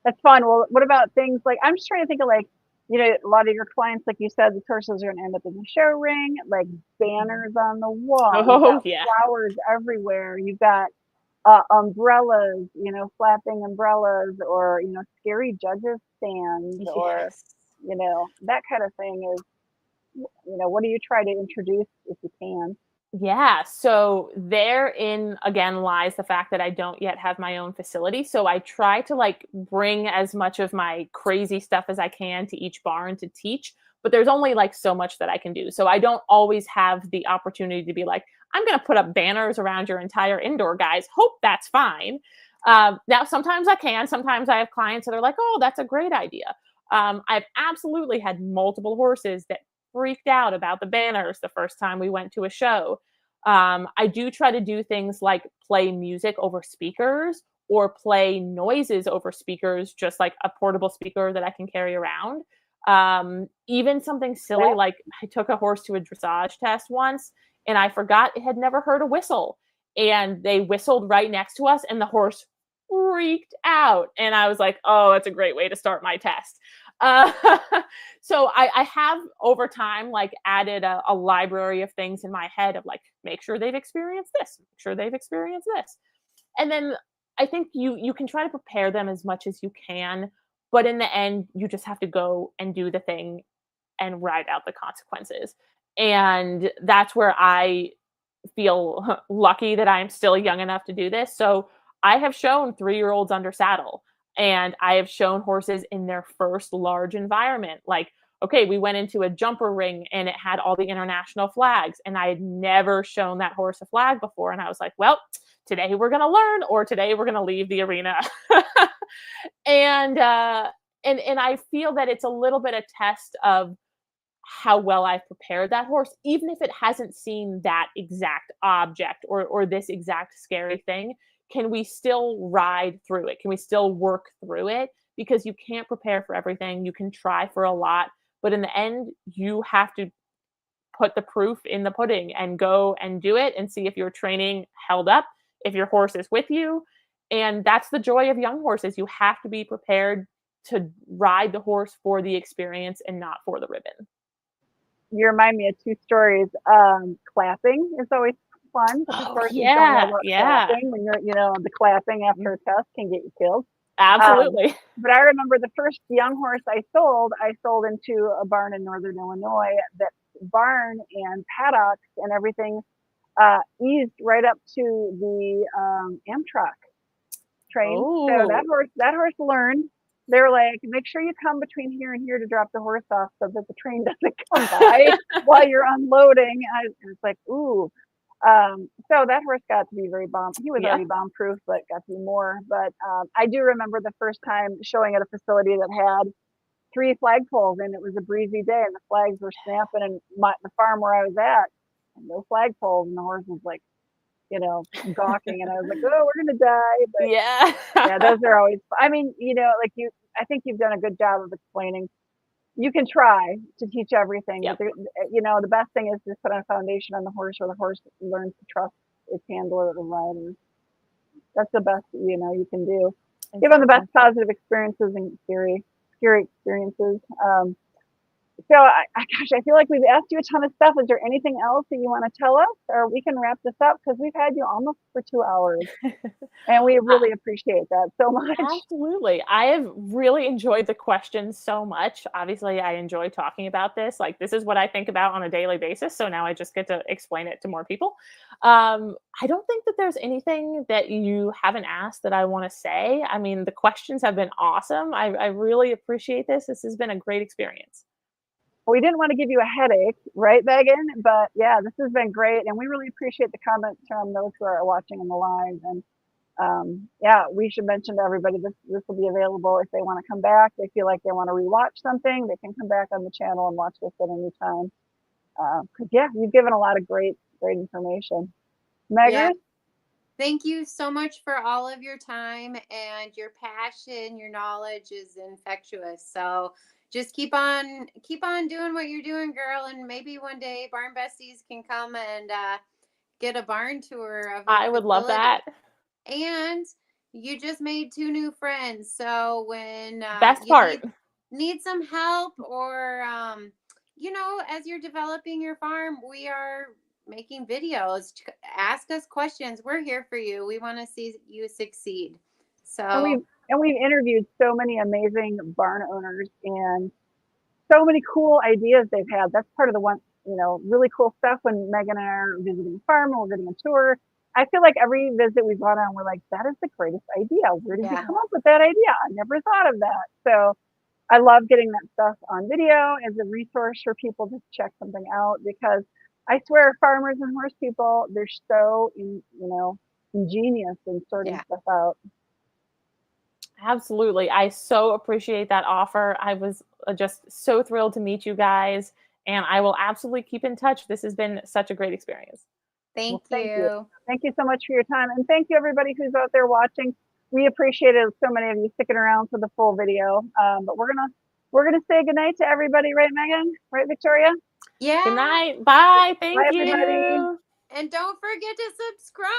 That's fun. Well, what about things like, I'm just trying to think of like, you know, a lot of your clients, like you said, the horses are going to end up in the show ring, like banners on the wall. You've Oh, got yeah. flowers everywhere. You've got umbrellas, you know, flapping umbrellas or, you know, scary judges stands or, Yes. you know, that kind of thing is, you know, what do you try to introduce if you can? Yeah. So therein again lies the fact that I don't yet have my own facility. So I try to like bring as much of my crazy stuff as I can to each barn to teach, but there's only like so much that I can do. So I don't always have the opportunity to be like, I'm going to put up banners around your entire indoor, guys. Hope that's fine. Now, sometimes I can. Sometimes I have clients that are like, oh, that's a great idea. I've absolutely had multiple horses that freaked out about the banners the first time we went to a show. I do try to do things like play music over speakers or play noises over speakers, just like a portable speaker that I can carry around. Even something silly like I took a horse to a dressage test once and I forgot it had never heard a whistle. And they whistled right next to us and the horse freaked out. And I was like, oh, that's a great way to start my test. Uh, so I have over time like added a library of things in my head of like, make sure they've experienced this, make sure they've experienced this. And then I think you can try to prepare them as much as you can, but in the end, you just have to go and do the thing and ride out the consequences. And that's where I feel lucky that I'm still young enough to do this. So I have shown 3-year-olds under saddle and I have shown horses in their first large environment. Like, okay, we went into a jumper ring and it had all the international flags and I had never shown that horse a flag before. And I was like, well, today we're going to learn or today we're going to leave the arena. and I feel that it's a little bit of test of how well I've prepared that horse, even if it hasn't seen that exact object or this exact scary thing. Can we still ride through it? Can we still work through it? Because you can't prepare for everything. You can try for a lot, but in the end, you have to put the proof in the pudding and go and do it and see if your training held up, if your horse is with you. And that's the joy of young horses. You have to be prepared to ride the horse for the experience and not for the ribbon. You remind me of two stories. Clapping is always fun, but of Oh, course, you don't know yeah, about yeah. clapping when you're, the clapping after a test can get you killed. Absolutely. But I remember the first young horse I sold into a barn in Northern Illinois. That barn and paddocks and everything eased right up to the Amtrak train. So Oh, that horse learned. They were like, make sure you come between here and here to drop the horse off so that the train doesn't come by while you're unloading. I was like, ooh. So that horse got to be very bomb. He was yeah. already bomb proof, but got to be more. But I do remember the first time showing at a facility that had 3 flagpoles, and it was a breezy day, and the flags were snapping. And the farm where I was at, no flagpoles, and the horse was like, gawking, and I was like, oh, we're gonna die. But Yeah. yeah, those are always. I mean, like you. I think you've done a good job of explaining. You can try to teach everything, Yep. but the best thing is to put a foundation on the horse, where the horse learns to trust its handler or rider. That's the best you can do. Give them the best positive experiences and scary experiences. So, gosh, I feel like we've asked you a ton of stuff. Is there anything else that you want to tell us, or we can wrap this up because we've had you almost for 2 hours, and we really appreciate that so much. Absolutely. I have really enjoyed the questions so much. Obviously, I enjoy talking about this. Like, this is what I think about on a daily basis. So now I just get to explain it to more people. I don't think that there's anything that you haven't asked that I want to say. I mean, the questions have been awesome. I really appreciate this. This has been a great experience. We didn't want to give you a headache, right, Megan? But yeah, this has been great, and we really appreciate the comments from those who are watching in the live. And yeah, we should mention to everybody this will be available if they want to come back. They feel like they want to rewatch something, they can come back on the channel and watch this at any time. Because yeah, you've given a lot of great information. Megan? Yeah. Thank you so much for all of your time, and your passion, your knowledge is infectious. So just keep on doing what you're doing, girl. And maybe one day Barn Besties can come and get a barn tour of your I would love facility. that. And you just made 2 new friends. So when Best you part. need some help, or as you're developing your farm, we are making videos. Ask us questions. We're here for you. We want to see you succeed. And So we've interviewed so many amazing barn owners, and so many cool ideas they've had. That's part of the one, really cool stuff when Megan and I are visiting a farm and we're getting a tour. I feel like every visit we've gone on, we're like, that is the greatest idea. Where did you come up with that idea? I never thought of that. So I love getting that stuff on video as a resource for people to check something out, because I swear farmers and horse people, they're so ingenious in sorting stuff out. Absolutely. I so appreciate that offer. I was just so thrilled to meet you guys, and I will absolutely keep in touch. This has been such a great experience. thank Thank you. you. Thank you so much for your time. And thank you, everybody who's out there watching. We appreciate it. So many of you sticking around for the full video. But we're gonna say goodnight to everybody, right, Megan? Right, Victoria? Yeah. Good night. Bye. Thank Bye, everybody. you. And don't forget to subscribe.